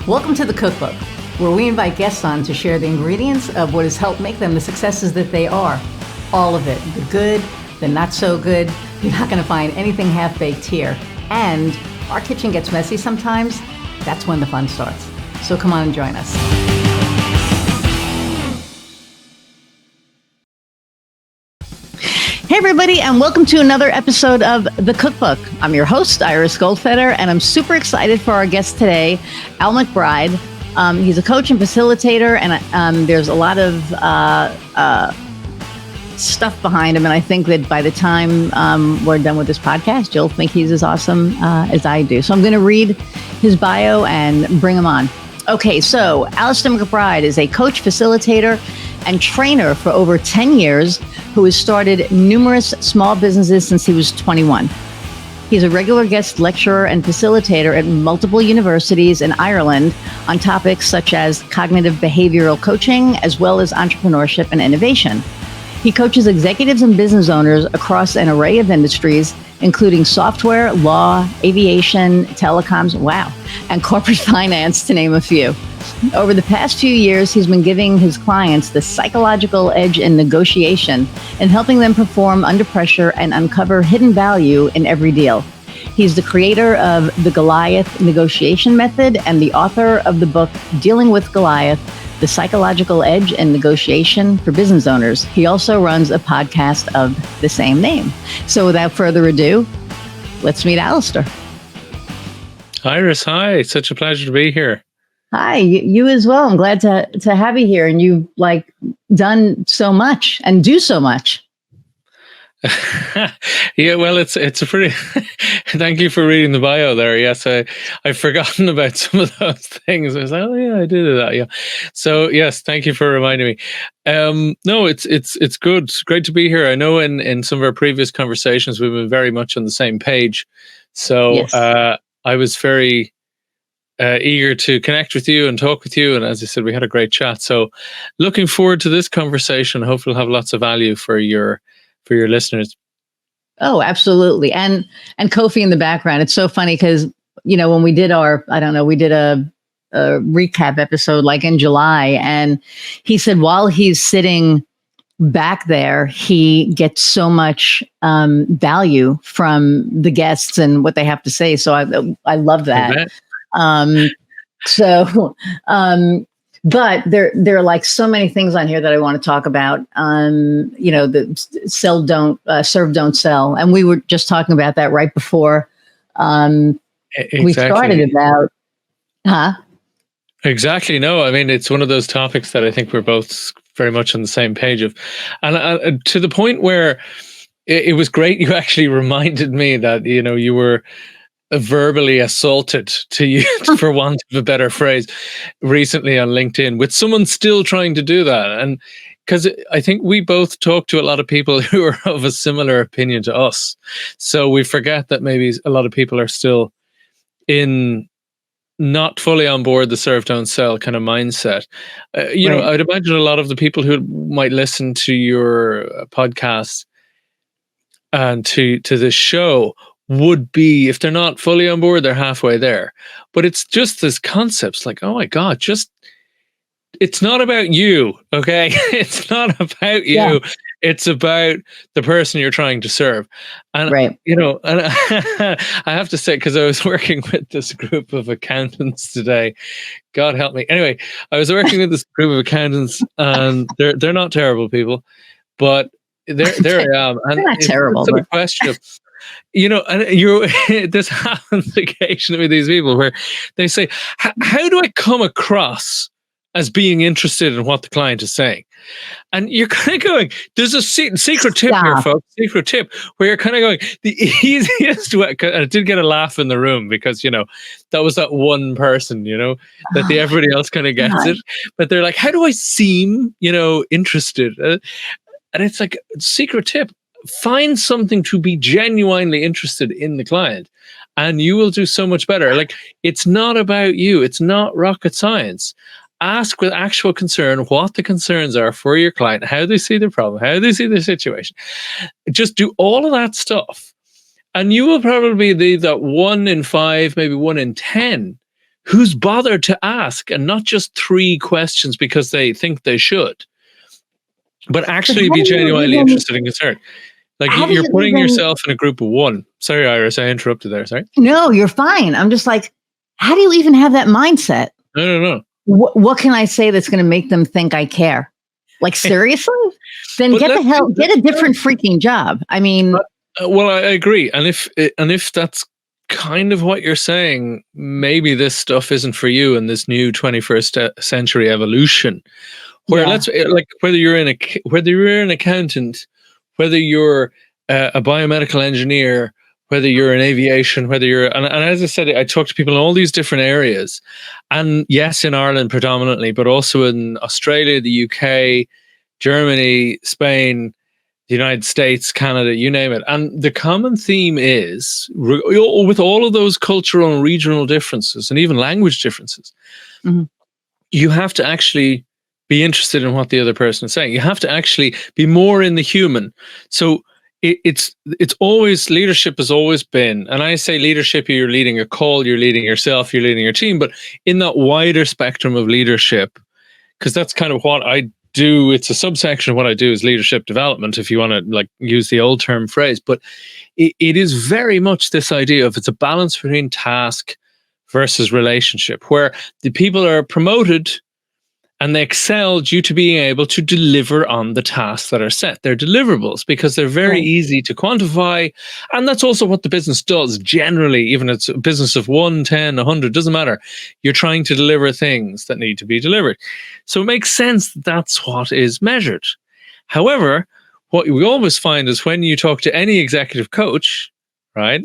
Welcome to the Cookbook, where we invite guests on to share the ingredients of what has helped make them the successes that they are. All of it, the good, the not so good. You're not going to find anything half-baked here. And our kitchen gets messy sometimes. That's when the fun starts. So come on and join us. Hey everybody, and welcome to another episode of The Cookbook. I'm your host, Iris Goldfeder, and I'm super excited for our guest today, Al McBride. He's a coach and facilitator, and there's a lot of stuff behind him, and I think that by the time we're done with this podcast, you'll think he's as awesome as I do. So I'm going to read his bio and bring him on. Okay, so Alistair McBride is a coach, facilitator, and trainer for over 10 years who has started numerous small businesses since he was 21. He's a regular guest lecturer and facilitator at multiple universities in Ireland on topics such as cognitive behavioral coaching, as well as entrepreneurship and innovation. He coaches executives and business owners across an array of industries, including software, law, aviation, telecoms, and corporate finance, to name a few. Over the past few years, he's been giving his clients the psychological edge in negotiation and helping them perform under pressure and uncover hidden value in every deal. He's the creator of the Goliath Negotiation Method and the author of the book, Dealing with Goliath, The Psychological Edge in Negotiation for Business Owners. He also runs a podcast of the same name. So without further ado, let's meet Alistair. Iris, hi. It's such a pleasure to be here. Hi, you as well. I'm glad to have you here. And you've done so much and do so much. Yeah, well, it's a pretty. Thank you for reading the bio there. Yes, I've forgotten about some of those things. I was like, oh yeah, I did that. Yeah. So yes, thank you for reminding me. No, it's good. It's great to be here. I know in some of our previous conversations we've been very much on the same page. So yes. I was very eager to connect with you and talk with you. And as I said, we had a great chat. So looking forward to this conversation. Hopefully it'll have lots of value for your listeners. Oh, absolutely. And Kofi in the background. It's so funny because, when we did we did a recap episode in July, and he said while he's sitting back there, he gets so much value from the guests and what they have to say. So I love that. But there are so many things on here that I want to talk about. The sell, don't serve, don't sell. And we were just talking about that right before we started about, Exactly. No, I mean, it's one of those topics that I think we're both very much on the same page of. And to the point where it was great. You actually reminded me that, you were verbally assaulted, to use, for want of a better phrase, recently on LinkedIn with someone still trying to do that. And because I think we both talk to a lot of people who are of a similar opinion to us. So we forget that maybe a lot of people are still not fully on board the serve, don't sell kind of mindset. Right. I'd imagine a lot of the people who might listen to your podcast and to this show would be, if they're not fully on board, they're halfway there. But it's just this concepts oh my God, it's not about you, okay? It's not about you. Yeah. It's about the person you're trying to serve. And, right. And I have to say, because I was working with this group of accountants today, God help me. Anyway, I was working with this group of accountants, and they're not terrible people, but there I am. And they're not terrible. It's a question of, and this happens occasionally with these people where they say, how do I come across as being interested in what the client is saying? And you're kind of going, there's a secret tip here, folks, secret tip, where you're kind of going, the easiest way, and it did get a laugh in the room because, that was that one person, that everybody else kind of gets it. But they're like, how do I seem, interested? And it's like, secret tip. Find something to be genuinely interested in the client, and you will do so much better. It's not about you. It's not rocket science. Ask with actual concern what the concerns are for your client, how they see their problem, how they see their situation. Just do all of that stuff, and you will probably be that 1 in 5, maybe 1 in 10 who's bothered to ask, and not just 3 questions because they think they should, but actually be genuinely interested and concerned. Like you're putting yourself in a group of 1. Sorry, Iris, I interrupted there. Sorry. No, you're fine. I'm just like, how do you even have that mindset? No. What can I say that's going to make them think I care? Like, seriously? Then get a different freaking job. I mean, well, I agree. And if that's kind of what you're saying, maybe this stuff isn't for you in this new 21st century evolution, where whether you're an accountant, whether you're a biomedical engineer, whether you're in aviation, whether you're, and as I said, I talk to people in all these different areas, and yes, in Ireland predominantly, but also in Australia, the UK, Germany, Spain, the United States, Canada, you name it. And the common theme is, with all of those cultural and regional differences and even language differences, you have to actually be interested in what the other person is saying. You have to actually be more in the human. So it's always, leadership has always been, and I say leadership, you're leading a call, you're leading yourself, you're leading your team, but in that wider spectrum of leadership, because that's kind of what I do. It's a subsection of what I do is leadership development, if you want to like use the old term phrase, but it is very much this idea of it's a balance between task versus relationship, where the people are promoted and they excel due to being able to deliver on the tasks that are set. They're deliverables because they're very easy to quantify. And that's also what the business does generally, even if it's a business of 1, 10, 100, doesn't matter. You're trying to deliver things that need to be delivered. So it makes sense that that's what is measured. However, what we always find is when you talk to any executive coach, right?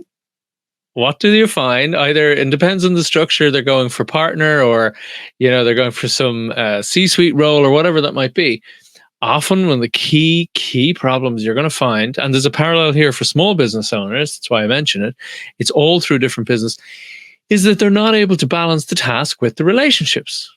What do you find? Either it depends on the structure, they're going for partner, or they're going for some C-suite role or whatever that might be. Often one of the key problems you're going to find, and there's a parallel here for small business owners, that's why I mention it, it's all through different business, is that they're not able to balance the task with the relationships.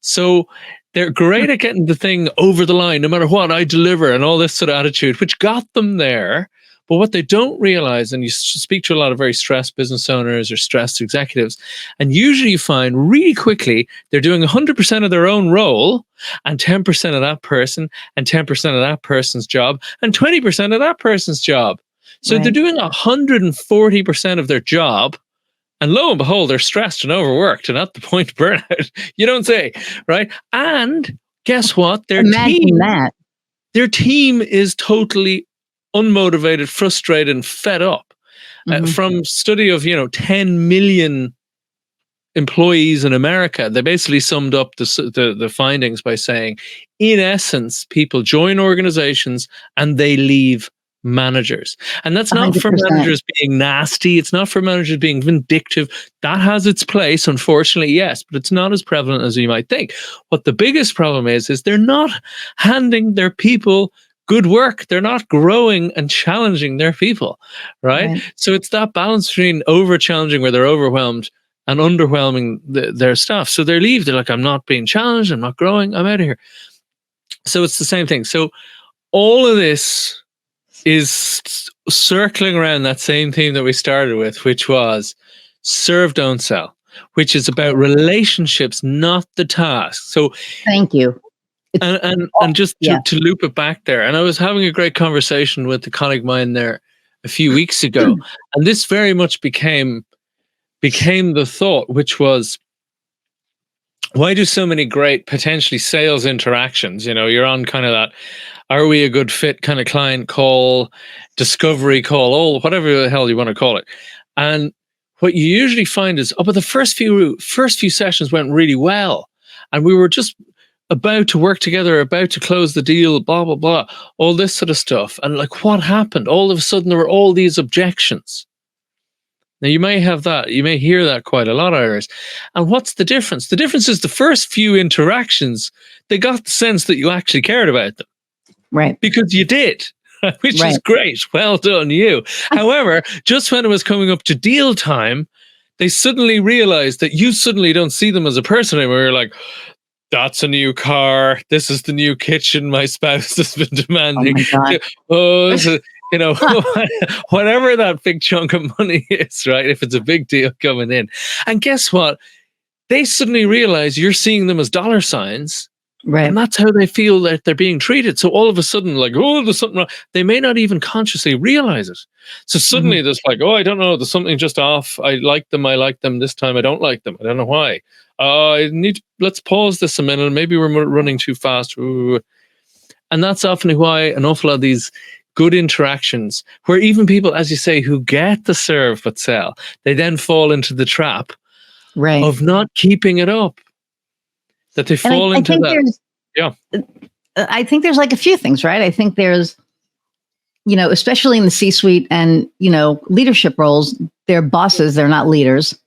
So they're great at getting the thing over the line, no matter what I deliver, and all this sort of attitude, which got them there. But what they don't realize, and you speak to a lot of very stressed business owners or stressed executives, and usually you find really quickly they're doing 100% of their own role, and 10% of that person, and 10% of that person's job, and 20% of that person's job. So they're doing 140% of their job, and lo and behold, they're stressed and overworked and at the point of burnout. You don't say, right? And guess what? Their team is totally unmotivated, frustrated, and fed up. From study of 10 million employees in America, they basically summed up the findings by saying, in essence, people join organizations and they leave managers. And that's not 100%. For managers being nasty. It's not for managers being vindictive. That has its place, unfortunately, yes, but it's not as prevalent as you might think. What the biggest problem is they're not handing their people good work. They're not growing and challenging their people, right? So it's that balance between over-challenging where they're overwhelmed and underwhelming their staff. So they leave. They're like, I'm not being challenged. I'm not growing. I'm out of here. So it's the same thing. So all of this is circling around that same theme that we started with, which was serve, don't sell, which is about relationships, not the task. So thank you. And just to loop it back there, and I was having a great conversation with a colleague of mine there a few weeks ago, and this very much became the thought, which was, why do so many great potentially sales interactions, you're on kind of that, are we a good fit kind of client call, discovery call, whatever the hell you want to call it. And what you usually find is, but the first few sessions went really well, and we were just about to work together, about to close the deal, blah, blah, blah, all this sort of stuff. And like, what happened? All of a sudden, there were all these objections. Now, you may have that. You may hear that quite a lot, Iris. And what's the difference? The difference is the first few interactions, they got the sense that you actually cared about them. Right. Because you did, which is great. Well done, you. However, just when it was coming up to deal time, they suddenly realized that you suddenly don't see them as a person anymore. You're like, that's a new car. This is the new kitchen my spouse has been demanding. Oh, this is, whatever that big chunk of money is, right? If it's a big deal coming in. And guess what? they suddenly realize you're seeing them as dollar signs. Right. And that's how they feel that they're being treated. So all of a sudden, like, oh, there's something wrong. They may not even consciously realize it. So suddenly there's like, oh, I don't know, there's something just off. I like them this time. I don't like them. I don't know why. Let's pause this a minute. Maybe we're running too fast. Ooh. And that's often why an awful lot of these good interactions, where even people, as you say, who get the serve but sell, they then fall into the trap of not keeping it up. That they fall into that. Yeah. I think there's like a few things, right? I think there's, especially in the C-suite and, leadership roles, they're bosses, they're not leaders.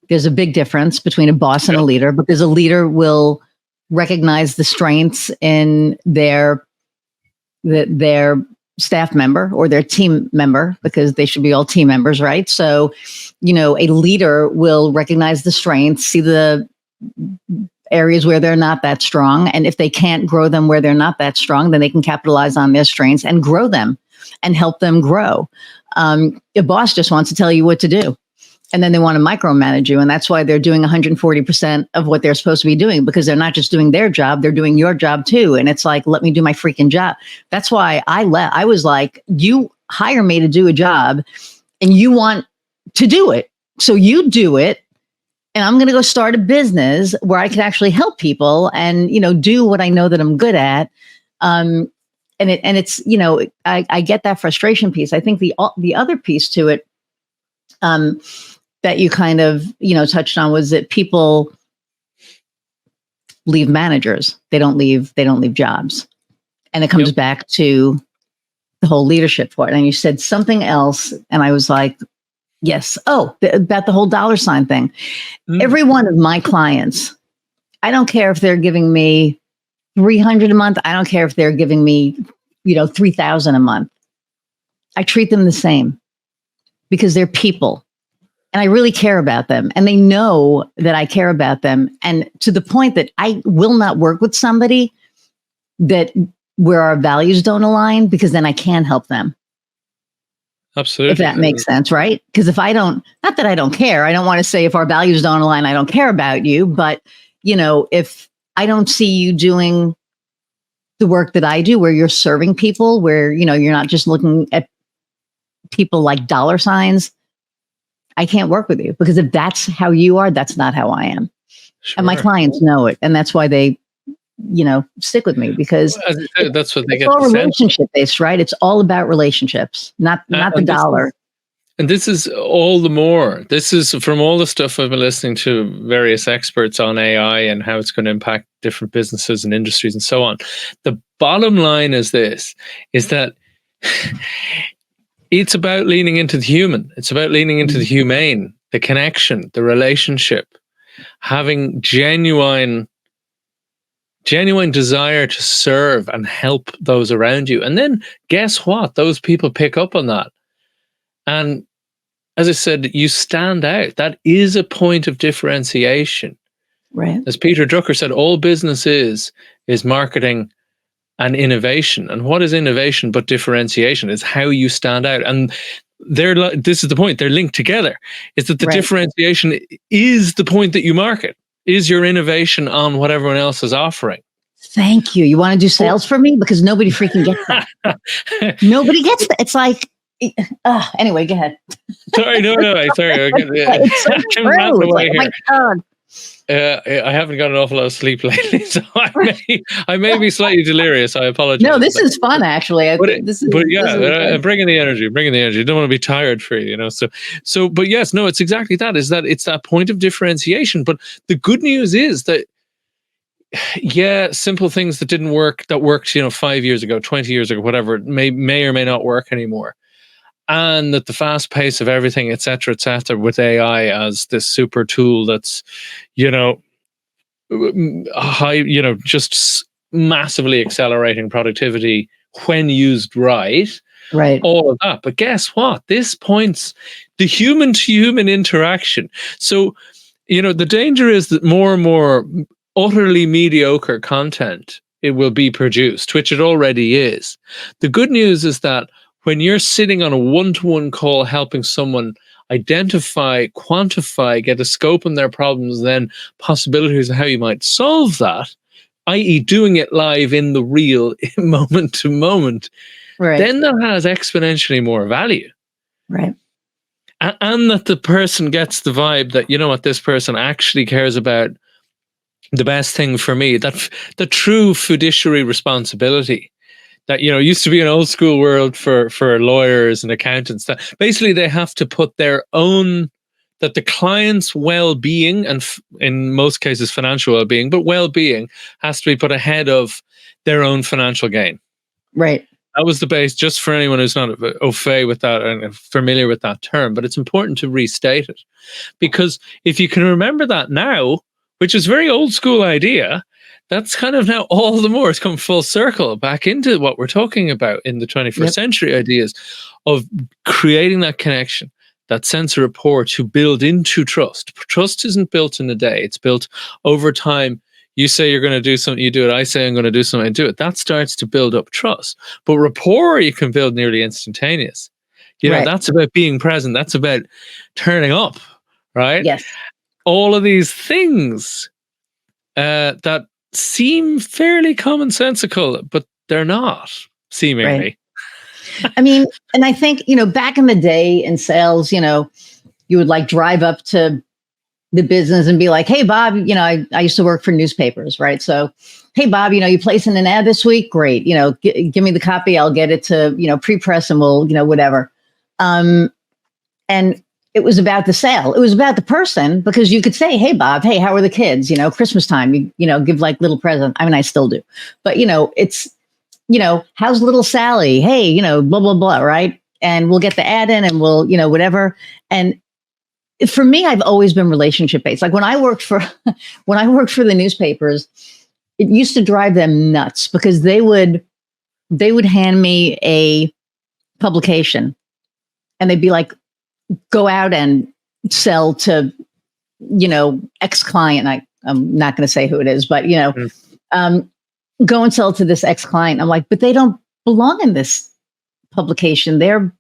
There's a big difference between a boss and a leader, because a leader will recognize the strengths in their staff member or their team member, because they should be all team members, right? So, a leader will recognize the strengths, see the areas where they're not that strong. And if they can't grow them where they're not that strong, then they can capitalize on their strengths and grow them and help them grow. A boss just wants to tell you what to do. And then they want to micromanage you. And that's why they're doing 140% of what they're supposed to be doing, because they're not just doing their job, they're doing your job too. And it's like, let me do my freaking job. That's why I was like, you hire me to do a job and you want to do it. So you do it. And I'm going to go start a business where I can actually help people and, do what I know that I'm good at. And it's, I get that frustration piece. I think the other piece to it, that you kind of, touched on, was that people leave managers. They don't leave jobs. And it comes back to the whole leadership part. And you said something else. And I was like, yes. Oh, about the whole dollar sign thing. Every one of my clients, I don't care if they're giving me $300 a month. I don't care if they're giving me, $3,000 a month. I treat them the same, because they're people and I really care about them, and they know that I care about them. And to the point that I will not work with somebody where our values don't align, because then I can help them. Absolutely. If that makes sense, right? Because if I don't, not that I don't care, I don't want to say if our values don't align, I don't care about you. But, if I don't see you doing the work that I do, where you're serving people, where, you're not just looking at people like dollar signs, I can't work with you, because if that's how you are, that's not how I am. Sure. And my clients know it. And that's why they, stick with me, because that's what they get. It's all relationship based, right? It's all about relationships, not the dollar. And this is all the more. This is from all the stuff I've been listening to various experts on AI and how it's going to impact different businesses and industries and so on. The bottom line is that it's about leaning into the human. It's about leaning into the humane, the connection, the relationship, having genuine desire to serve and help those around you. And then guess what? Those people pick up on that. And as I said, you stand out. That is a point of differentiation. Right. As Peter Drucker said, all business is marketing and innovation. And what is innovation but differentiation? It's how you stand out. And this is the point, they're linked together, is that the differentiation is the point that you market, is your innovation on what everyone else is offering. Thank you. You want to do sales for me? Because nobody freaking gets that. Nobody gets that. It's like, anyway, go ahead. Sorry, no, sorry. It's so true. Oh my God. I haven't got an awful lot of sleep lately, so I may be slightly delirious. I apologize. No, this is fun, actually. But bringing the energy. You don't want to be tired for you, So, but yes, no, it's exactly that. It's that point of differentiation. But the good news is that, simple things that didn't work, that worked, 5 years ago, 20 years ago, whatever, may or may not work anymore. And that the fast pace of everything, et cetera, with AI as this super tool that's, high, just massively accelerating productivity when used right. Right. All of that. But guess what? This points the human to human interaction. So, the danger is that more and more utterly mediocre content, it will be produced, which it already is. The good news is that when you're sitting on a one-to-one call helping someone identify, quantify, get a scope on their problems, then possibilities of how you might solve that, i.e. doing it live in the real, moment to moment, Right. then that has exponentially more value. Right. And that the person gets the vibe that, you know what, this person actually cares about the best thing for me, that the true fiduciary responsibility that, you know, used to be an old school world for lawyers and accountants, that basically they have to put their own, that the client's well-being, and in most cases financial well-being, but well-being has to be put ahead of their own financial gain. Right. That was the base, just for anyone who's not au fait with that and familiar with that term, but it's important to restate it. Because if you can remember that now, which is a very old school idea, that's kind of now all the more, it's come full circle back into what we're talking about in the 21st century ideas of creating that connection, that sense of rapport to build into trust. Trust isn't built in a day, it's built over time. You say you're going to do something, you do it. I say I'm going to do something, I do it. That starts to build up trust. But rapport you can build nearly instantaneous. You know, that's about being present. That's about turning up, right? Yes. All of these things that seem fairly commonsensical, but they're not, seemingly. Right. I mean, and I think, you know, back in the day in sales, you know, you would like drive up to the business and be like, hey, Bob, you know, I used to work for newspapers, right? So, hey, Bob, you know, you placing an ad this week? Great. You know, give me the copy. I'll get it to, you know, pre-press and we'll, you know, whatever. And it was about the sale. It was about the person, because you could say, hey, Bob, hey, how are the kids? You know, Christmas time, you know, give like little present. I mean, I still do. But, you know, it's, you know, how's little Sally? Hey, you know, blah, blah, blah, right? And we'll get the ad in and we'll, you know, whatever. And for me, I've always been relationship based. Like when I worked for the newspapers, it used to drive them nuts because they would hand me a publication and they'd be like, go out and sell to, you know, X client. I'm not going to say who it is, but, you know, go and sell to this X client. I'm like, but they don't belong in this publication. They're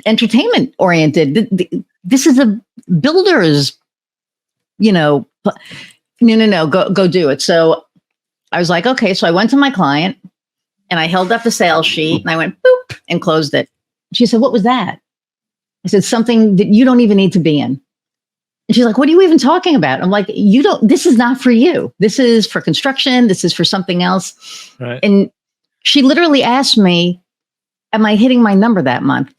entertainment oriented. This is a builder's, you know, no, go do it. So I was like, okay. So I went to my client and I held up the sales sheet and I went boop and closed it. She said, what was that? I said, something that you don't even need to be in. And she's like, what are you even talking about? I'm like, this is not for you. This is for construction. This is for something else. Right. And she literally asked me, am I hitting my number that month?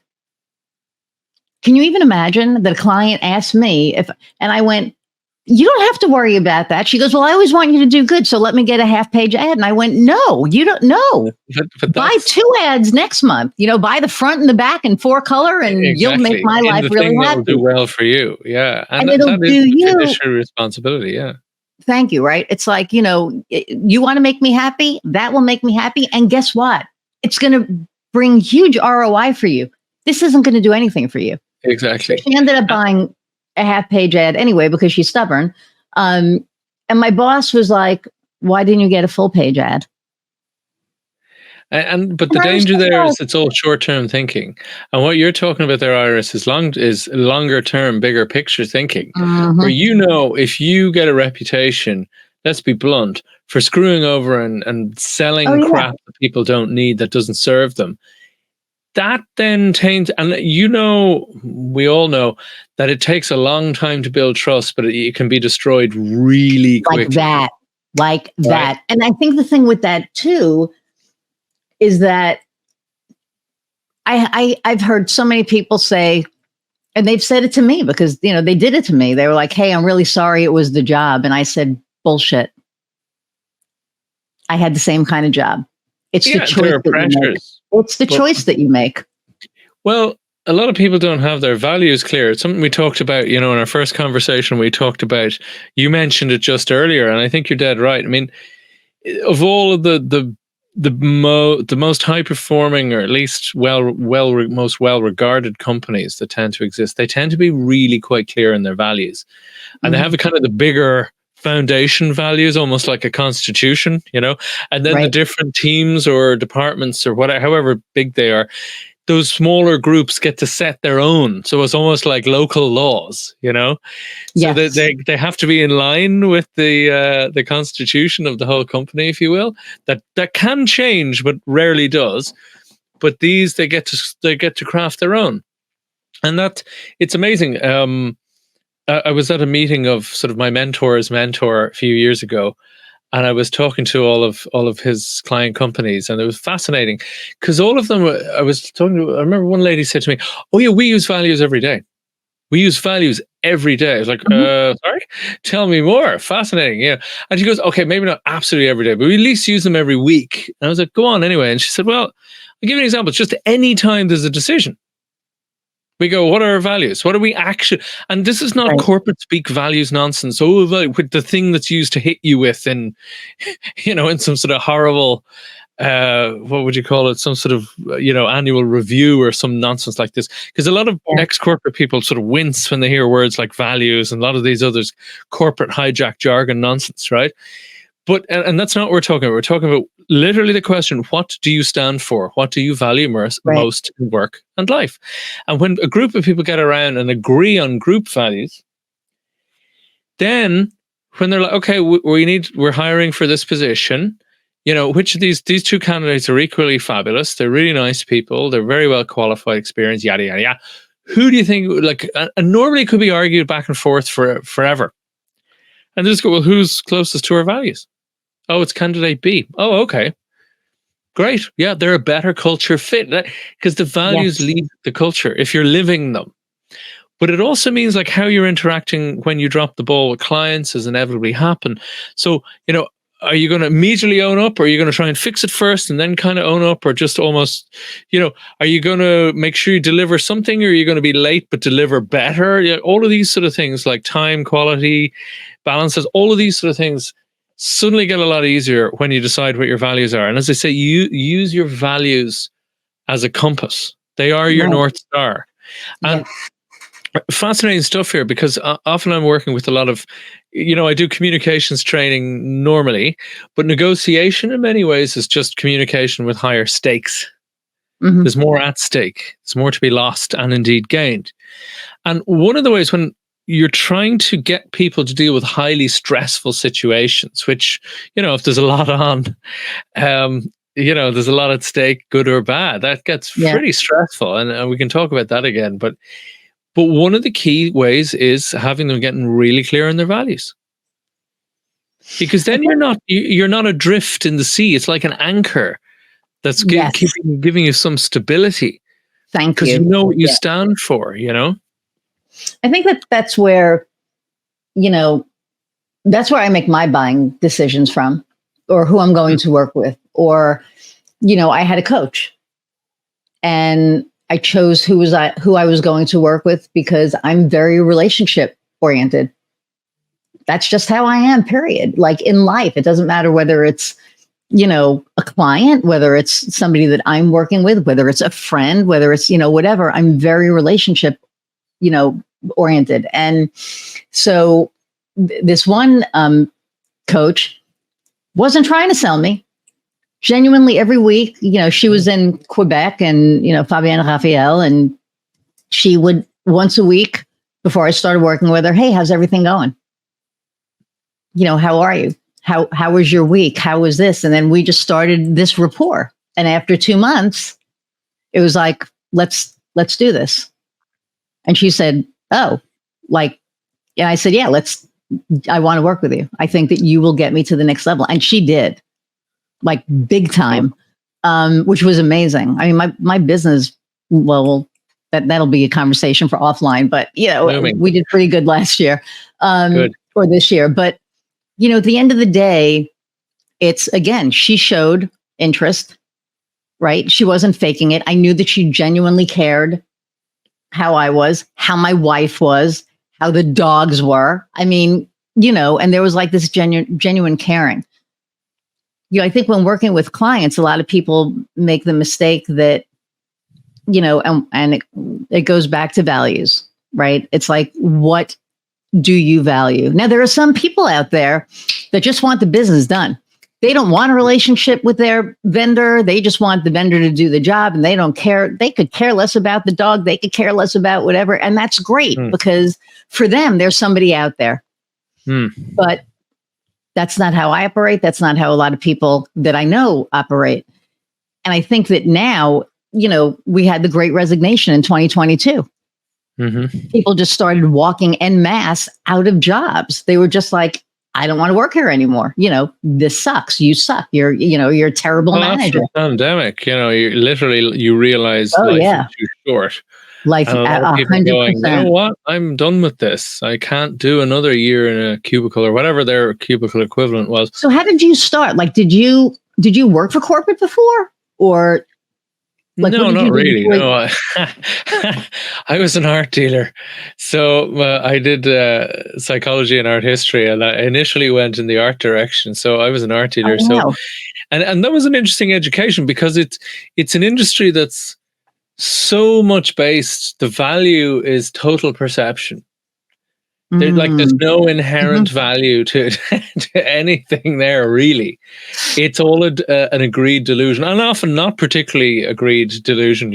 Can you even imagine that a client asked me and I went, you don't have to worry about that. She goes, well, I always want you to do good. So let me get a half-page ad. And I went, no, you don't know. But buy 2 ads next month, you know, buy the front and the back in 4 color and you'll make my life really happy. That'll do well for you. Yeah. And it'll do you. Fiduciary responsibility. Yeah. Thank you. Right. It's like, you know, you want to make me happy. That will make me happy. And guess what? It's going to bring huge ROI for you. This isn't going to do anything for you. Exactly. She ended up buying a half-page ad anyway because she's stubborn. And my boss was like, why didn't you get a full-page ad? But the danger there is it's all short-term thinking. And what you're talking about there, Iris, is longer-term, bigger picture thinking. Mm-hmm. Where, you know, if you get a reputation, let's be blunt, for screwing over and selling crap that people don't need, that doesn't serve them, that then taints, and you know, we all know that it takes a long time to build trust, but it can be destroyed really quickly. Like that. And I think the thing with that too is that I've heard so many people say, and they've said it to me because, you know, they did it to me. They were like, hey, I'm really sorry it was the job. And I said, bullshit. I had the same kind of job. It's the choice that you make. It's the choice that you make. Well, a lot of people don't have their values clear. It's something we talked about, you know, in our first conversation. We talked about, you mentioned it just earlier, and I think you're dead right. I mean, of all of the most high performing, or at least most well regarded companies that tend to exist, they tend to be really quite clear in their values, and they have a kind of the bigger foundation values, almost like a constitution, and then the Right. different teams or departments or whatever, however big they are, those smaller groups get to set their own. So it's almost like local laws, So Yes. they have to be in line with the constitution of the whole company, if you will. That can change, but rarely does. But these they get to craft their own, and that it's amazing. I was at a meeting of sort of my mentor's mentor a few years ago, and I was talking to all of his client companies, and it was fascinating because all of them. I remember one lady said to me, "Oh yeah, we use values every day. We use values every day." I was like, "Sorry, tell me more." Fascinating, yeah. And she goes, "Okay, maybe not absolutely every day, but we at least use them every week." And I was like, "Go on anyway." And she said, "Well, I'll give you an example. It's just any time there's a decision, we go, what are our values? What are we actually?" And this is not Right. corporate speak values nonsense. Oh, with the thing that's used to hit you with in, in some sort of horrible, what would you call it? Some sort of, annual review or some nonsense like this. Because a lot of ex-corporate people sort of wince when they hear words like values and a lot of these others corporate hijack jargon nonsense, right? But, and that's not what we're talking about. We're talking about literally the question, what do you stand for? What do you value most in work and life? And when a group of people get around and agree on group values, then when they're like, okay, we're hiring for this position, which of these two candidates are equally fabulous. They're really nice people. They're very well qualified, experienced, yada, yada, yada. Who do you think, and normally it could be argued back and forth for forever. And they just go, well, who's closest to our values? Oh, it's candidate B. Oh, okay. Great. Yeah, they're a better culture fit because the values lead the culture if you're living them. But it also means like how you're interacting when you drop the ball with clients is inevitably happen. So, are you going to immediately own up, or are you going to try and fix it first and then kind of own up, or just almost, are you going to make sure you deliver something, or are you going to be late but deliver better? All of these sort of things like time, quality, balances, all of these sort of things suddenly get a lot easier when you decide what your values are. And as I say, you use your values as a compass. They are your North Star. And fascinating stuff here, because often I'm working with a lot of, I do communications training normally, but negotiation in many ways is just communication with higher stakes. Mm-hmm. There's more at stake. There's more to be lost and indeed gained. And one of the ways when you're trying to get people to deal with highly stressful situations, which, if there's a lot on, there's a lot at stake, good or bad, that gets pretty stressful. And we can talk about that again. But one of the key ways is having them getting really clear on their values. Because then you're not adrift in the sea. It's like an anchor that's giving you some stability. Thank you. Because you know what you stand for, I think that's where, that's where I make my buying decisions from, or who I'm going to work with. Or, I had a coach and I chose who I was going to work with because I'm very relationship oriented. That's just how I am, period. Like in life, it doesn't matter whether it's, a client, whether it's somebody that I'm working with, whether it's a friend, whether it's, whatever. I'm very relationship oriented. And so this one coach wasn't trying to sell me. Genuinely every week, she was in Quebec and, Fabienne Raphael, and she would once a week before I started working with her, hey, how's everything going? How are you? How was your week? How was this? And then we just started this rapport. And after 2 months, it was like, let's do this. And she said, oh, and I said, yeah, I want to work with you. I think that you will get me to the next level. And she did, like big time, which was amazing. I mean, my business, well, that'll be a conversation for offline, but we did pretty good last year, or this year. But, at the end of the day, it's, again, she showed interest, right? She wasn't faking it. I knew that she genuinely cared how I was, how my wife was, how the dogs were. I mean, and there was like this genuine caring. I think when working with clients, a lot of people make the mistake that, and it goes back to values, right? It's like, what do you value? Now, there are some people out there that just want the business done. They don't want a relationship with their vendor. They just want the vendor to do the job, and they don't care. They could care less about the dog. They could care less about whatever. And that's great because for them, there's somebody out there. But that's not how I operate. That's not how a lot of people that I know operate. And I think that now, we had the Great Resignation in 2022. People just started walking en masse out of jobs. They were just like, I don't want to work here anymore. This sucks. You suck. You're a terrible manager. After the pandemic, you realize life is too short. Life, and a lot of people 100%. going, you know what? I'm done with this. I can't do another year in a cubicle or whatever their cubicle equivalent was. So how did you start? Like, did you work for corporate before, or? Like, no, not really. No, I was an art dealer. So I did psychology and art history, and I initially went in the art direction. So I was an art dealer. Oh, wow. So, and that was an interesting education because it's an industry that's so much based. The value is total perception. There's no inherent value to anything there, really. It's all an agreed delusion, and often not particularly agreed delusion,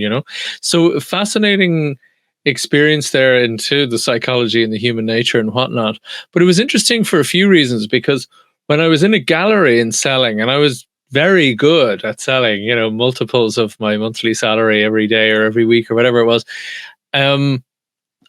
So fascinating experience there into the psychology and the human nature and whatnot. But it was interesting for a few reasons, because when I was in a gallery and selling, and I was very good at selling, multiples of my monthly salary every day or every week or whatever it was,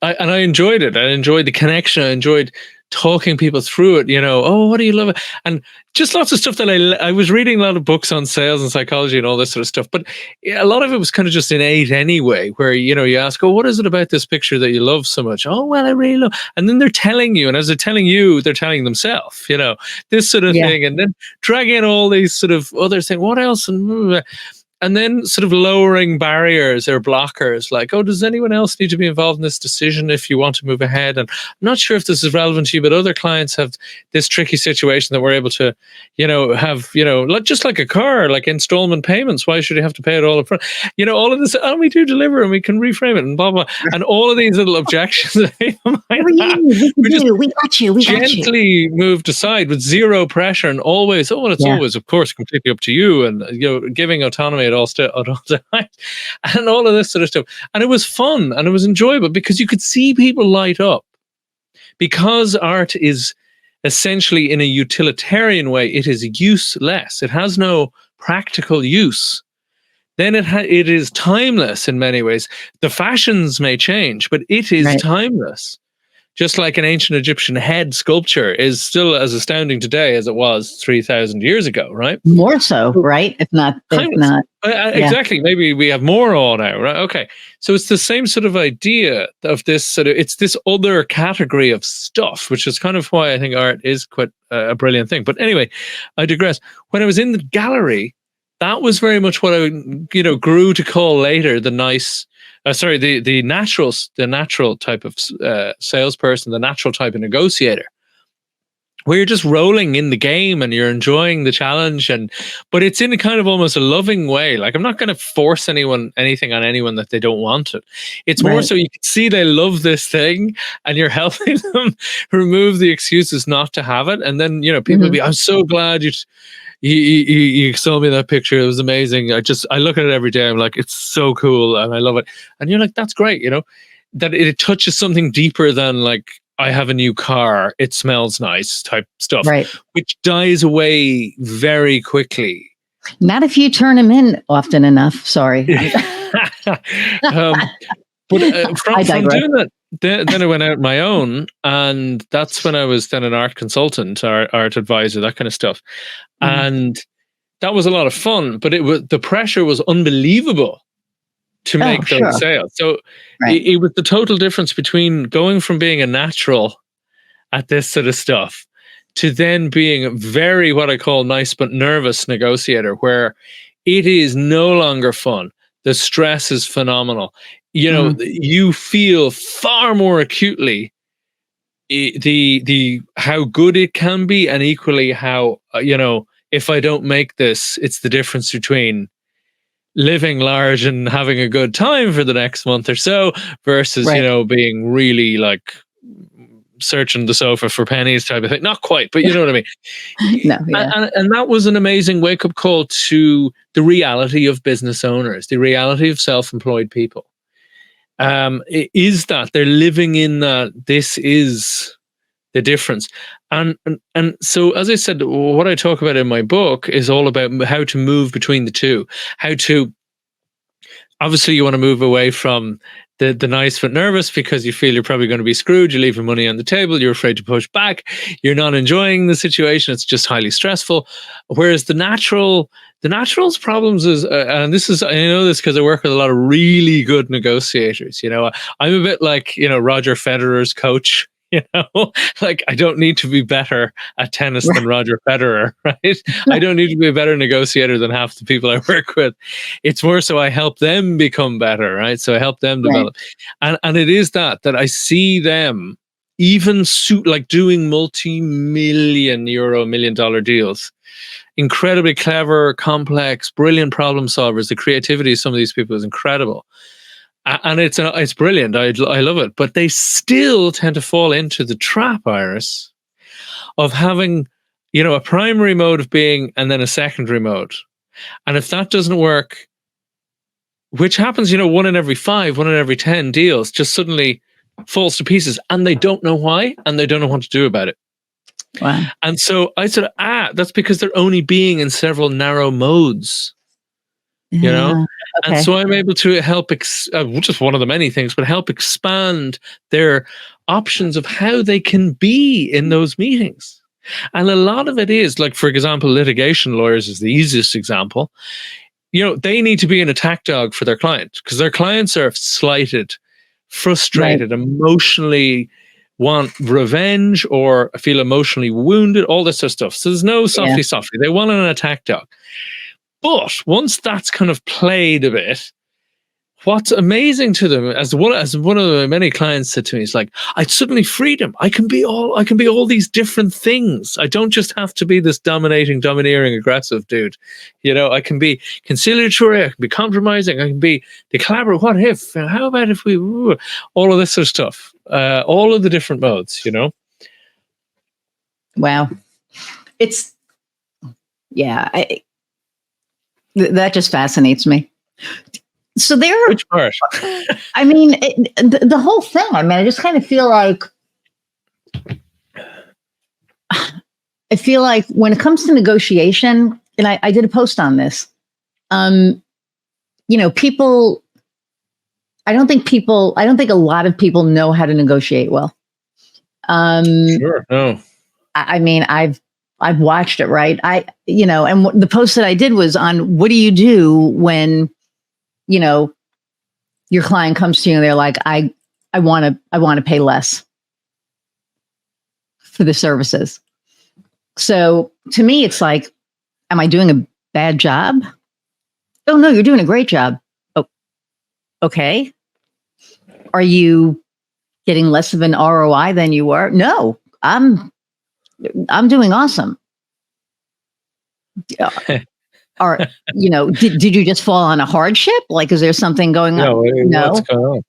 I enjoyed it. I enjoyed the connection. I enjoyed talking people through it. Oh, what do you love? And just lots of stuff that I was reading a lot of books on sales and psychology and all this sort of stuff. But a lot of it was kind of just innate anyway, where, you ask, oh, what is it about this picture that you love so much? Oh, well, I really love. And then they're telling you, and as they're telling you, they're telling themselves, this sort of thing. And then dragging in all these sort of others saying, what else? And then sort of lowering barriers or blockers, like, oh, does anyone else need to be involved in this decision if you want to move ahead? And I'm not sure if this is relevant to you, but other clients have this tricky situation that we're able to, have, just like a car, like installment payments. Why should you have to pay it all up front? All of this, and we do deliver and we can reframe it and blah, blah. And all of these little objections that people might have, we got you. gently moved aside with zero pressure and always, always, of course, completely up to you, and, giving autonomy at all times, and all of this sort of stuff. And it was fun and it was enjoyable because you could see people light up. Because art is essentially, in a utilitarian way, it is useless. It has no practical use. Then it is timeless in many ways. The fashions may change, but it is timeless. Just like an ancient Egyptian head sculpture is still as astounding today as it was 3,000 years ago, right? More so, right? If not. Exactly. Maybe we have more awe now, right? Okay. So it's the same sort of idea of this it's this other category of stuff, which is kind of why I think art is quite a brilliant thing. But anyway, I digress. When I was in the gallery, that was very much what I, grew to call later the nice. The natural type of salesperson, the natural type of negotiator, where you're just rolling in the game and you're enjoying the challenge, but it's in a kind of almost a loving way. Like, I'm not going to force anything on anyone that they don't want it. It's more so you can see they love this thing, and you're helping them remove the excuses not to have it. And then people will be, I'm so glad you sold me that picture. It was amazing. I look at it every day. I'm like, it's so cool and I love it. And you're like, that's great. That it touches something deeper than like, I have a new car, it smells nice type stuff, which dies away very quickly. Not if you turn them in often enough. Sorry. But from doing that, then I went out on my own, and that's when I was then an art consultant, art advisor, that kind of stuff. And that was a lot of fun, but the pressure was unbelievable to make those sales. So it was the total difference between going from being a natural at this sort of stuff to then being a very, what I call nice but nervous negotiator, where it is no longer fun. The stress is phenomenal. You feel far more acutely the how good it can be, and equally how, if I don't make this, it's the difference between living large and having a good time for the next month or so versus, being really like searching the sofa for pennies type of thing. Not quite, but you know what I mean. No, yeah. And that was an amazing wake up call to the reality of business owners, the reality of self-employed people. Is that they're living in that this is the difference. And so, as I said, what I talk about in my book is all about how to move between the two, how to, obviously you want to move away from the nice but nervous because you feel you're probably going to be screwed. You're leaving money on the table. You're afraid to push back. You're not enjoying the situation. It's just highly stressful. Whereas the natural's problems is, and this is, I know this because I work with a lot of really good negotiators. You know, I'm a bit like, you know, Roger Federer's coach. You know, like I don't need to be better at tennis than Roger Federer, right? I don't need to be a better negotiator than half the people I work with. It's more so I help them become better, right? So I help them develop. And it is that I see them even like doing multi-million euro, $1 million deals. Incredibly clever, complex, brilliant problem solvers. The creativity of some of these people is incredible. And it's brilliant. I love it. But they still tend to fall into the trap, Iris, of having, you know, a primary mode of being and then a secondary mode. And if that doesn't work, which happens, you know, 1 in every 5, 1 in every 10 deals just suddenly falls to pieces and they don't know why and they don't know what to do about it. Wow. And so I said, that's because they're only being in several narrow modes. You know, okay. And so I'm able to help, just one of the many things, but help expand their options of how they can be in those meetings. And a lot of it is, like, for example, litigation lawyers is the easiest example. You know, they need to be an attack dog for their client because their clients are slighted, frustrated, emotionally want revenge or feel emotionally wounded, all this sort of stuff. So there's no softly. They want an attack dog. But once that's kind of played a bit, what's amazing to them, as one of the many clients said to me, is like, I suddenly freedom. I can be all these different things. I don't just have to be this domineering, aggressive dude. You know, I can be conciliatory. I can be compromising. I can be the collaborative. What if? How about if we? All of this sort of stuff. All of the different modes. You know. Wow, it's that just fascinates me. So there are, which part? I mean, the whole thing. I mean, I just kind of feel like, when it comes to negotiation, and I did a post on this, you know, people, I don't think a lot of people know how to negotiate well. Sure, no. I mean, I've watched it, right? You know, and the post that I did was on what do you do when, you know, your client comes to you and they're like, I want to pay less for the services. So to me, it's like, am I doing a bad job? Oh no, you're doing a great job. Oh, okay. Are you getting less of an ROI than you were? No, I'm doing awesome. Or, you know, did you just fall on a hardship? Like, is there something going on? No. What's going on?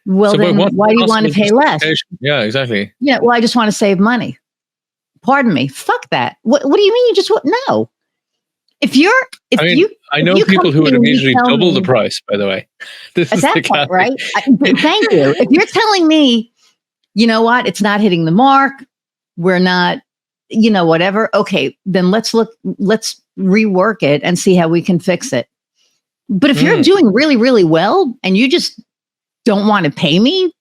Well, so then why do you want to pay less? Yeah, exactly. Yeah, well, I just want to save money. Pardon me. Fuck that. What do you mean you just want? No. I know people who would immediately double the price, by the way. This is the point, right? Thank you. If you're telling me, you know what, it's not hitting the mark, we're not, you know, whatever. Okay, then let's rework it and see how we can fix it. But if you're doing really, really well and you just don't want to pay me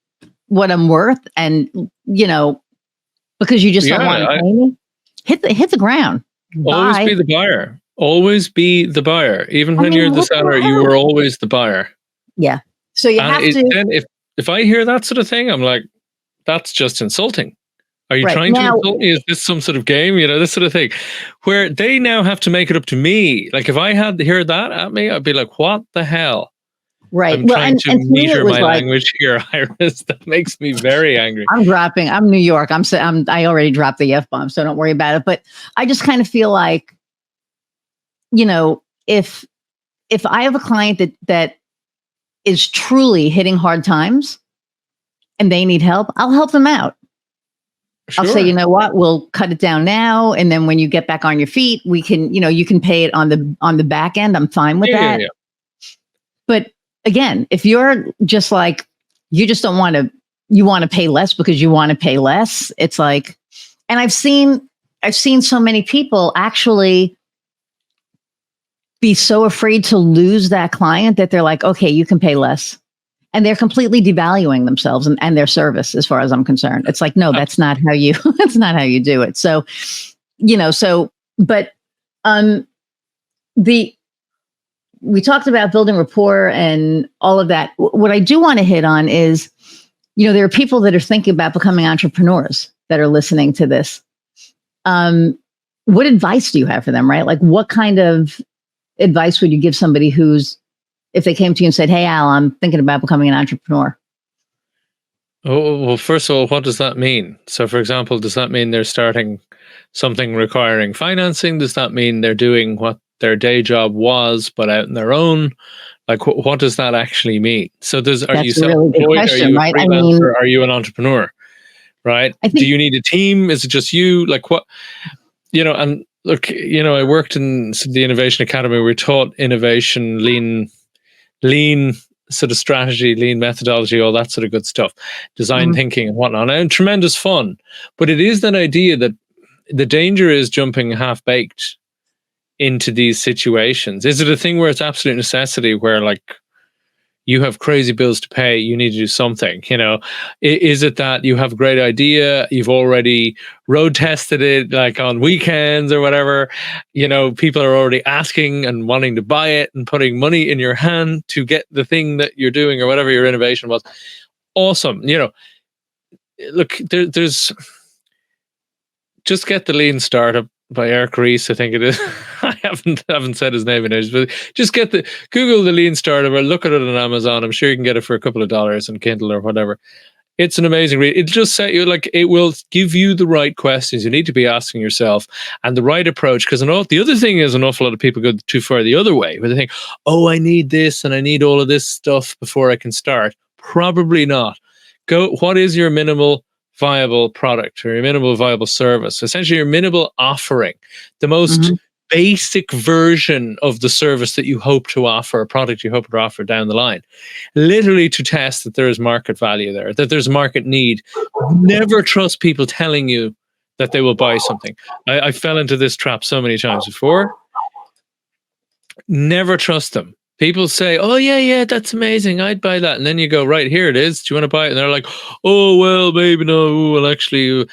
what I'm worth, and, you know, because you just don't want to pay me, hit the ground. Always be the buyer. Always be the buyer. Even when you're the seller, you are always the buyer. Yeah. So you have to. Then if I hear that sort of thing, I'm like, that's just insulting. Are you trying to insult me? Is this some sort of game? You know, this sort of thing, where they now have to make it up to me. Like, if I had to hear that at me, I'd be like, what the hell? Right. I'm trying to meter my language here, Iris. That makes me very angry. I'm New York. I already dropped the F-bomb, so don't worry about it. But I just kind of feel like, you know, if I have a client that is truly hitting hard times and they need help, I'll help them out. I'll say, Sure. you know what, we'll cut it down now. And then when you get back on your feet, we can, you can pay it on the back end. I'm fine with Yeah, yeah, that. yeah. But again, if you're just like, you just don't want to, you want to pay less because you want to pay less, it's like, and I've seen so many people actually be so afraid to lose that client that they're like, okay, you can pay less. And they're completely devaluing themselves and their service, as far as I'm concerned. It's like, no, that's not how you, that's not how you do it. So, but the, we talked about building rapport and all of that. What I do want to hit on is, there are people that are thinking about becoming entrepreneurs that are listening to this. What advice do you have for them, right? Like, what kind of advice would you give somebody who's, if they came to you and said, hey, Al, I'm thinking about becoming an entrepreneur? Oh, well, first of all, what does that mean? So, for example, does that mean they're starting something requiring financing? Does that mean they're doing what their day job was, but out on their own? Like, what does that actually mean? So, are you That's a really good self-employed? Are question, you a right? freelancer? Are you an entrepreneur? Right? I Do think, you need a team? Is it just you? Like, what? And look, I worked in the Innovation Academy. We taught innovation, lean sort of strategy, lean methodology, all that sort of good stuff, design thinking and whatnot, and tremendous fun. But it is that idea that the danger is jumping half baked into these situations. Is it a thing where it's absolute necessity, where like you have crazy bills to pay, you need to do something? Is it that you have a great idea, you've already road tested it like on weekends or whatever, people are already asking and wanting to buy it and putting money in your hand to get the thing that you're doing or whatever your innovation was? Awesome. Look, there's just get the Lean Startup by Eric Ries, I think it is. I haven't said his name in ages, but just Google the Lean Startup or look at it on Amazon. I'm sure you can get it for a couple of dollars on Kindle or whatever. It's an amazing read. It just set you, like, it will give you the right questions you need to be asking yourself and the right approach. Because the other thing is, an awful lot of people go too far the other way, where they think, oh, I need this and I need all of this stuff before I can start. Probably not. What is your minimal viable product or your minimal viable service? Essentially, your minimal offering, the most basic version of the service that you hope to offer, a product you hope to offer down the line, literally to test that there is market value there, that there's market need. Never trust people telling you that they will buy something. I fell into this trap so many times before. Never trust them. People say, oh, yeah, that's amazing, I'd buy that. And then you go, right, here it is. Do you want to buy it? And they're like, oh, well, maybe no. Well, actually,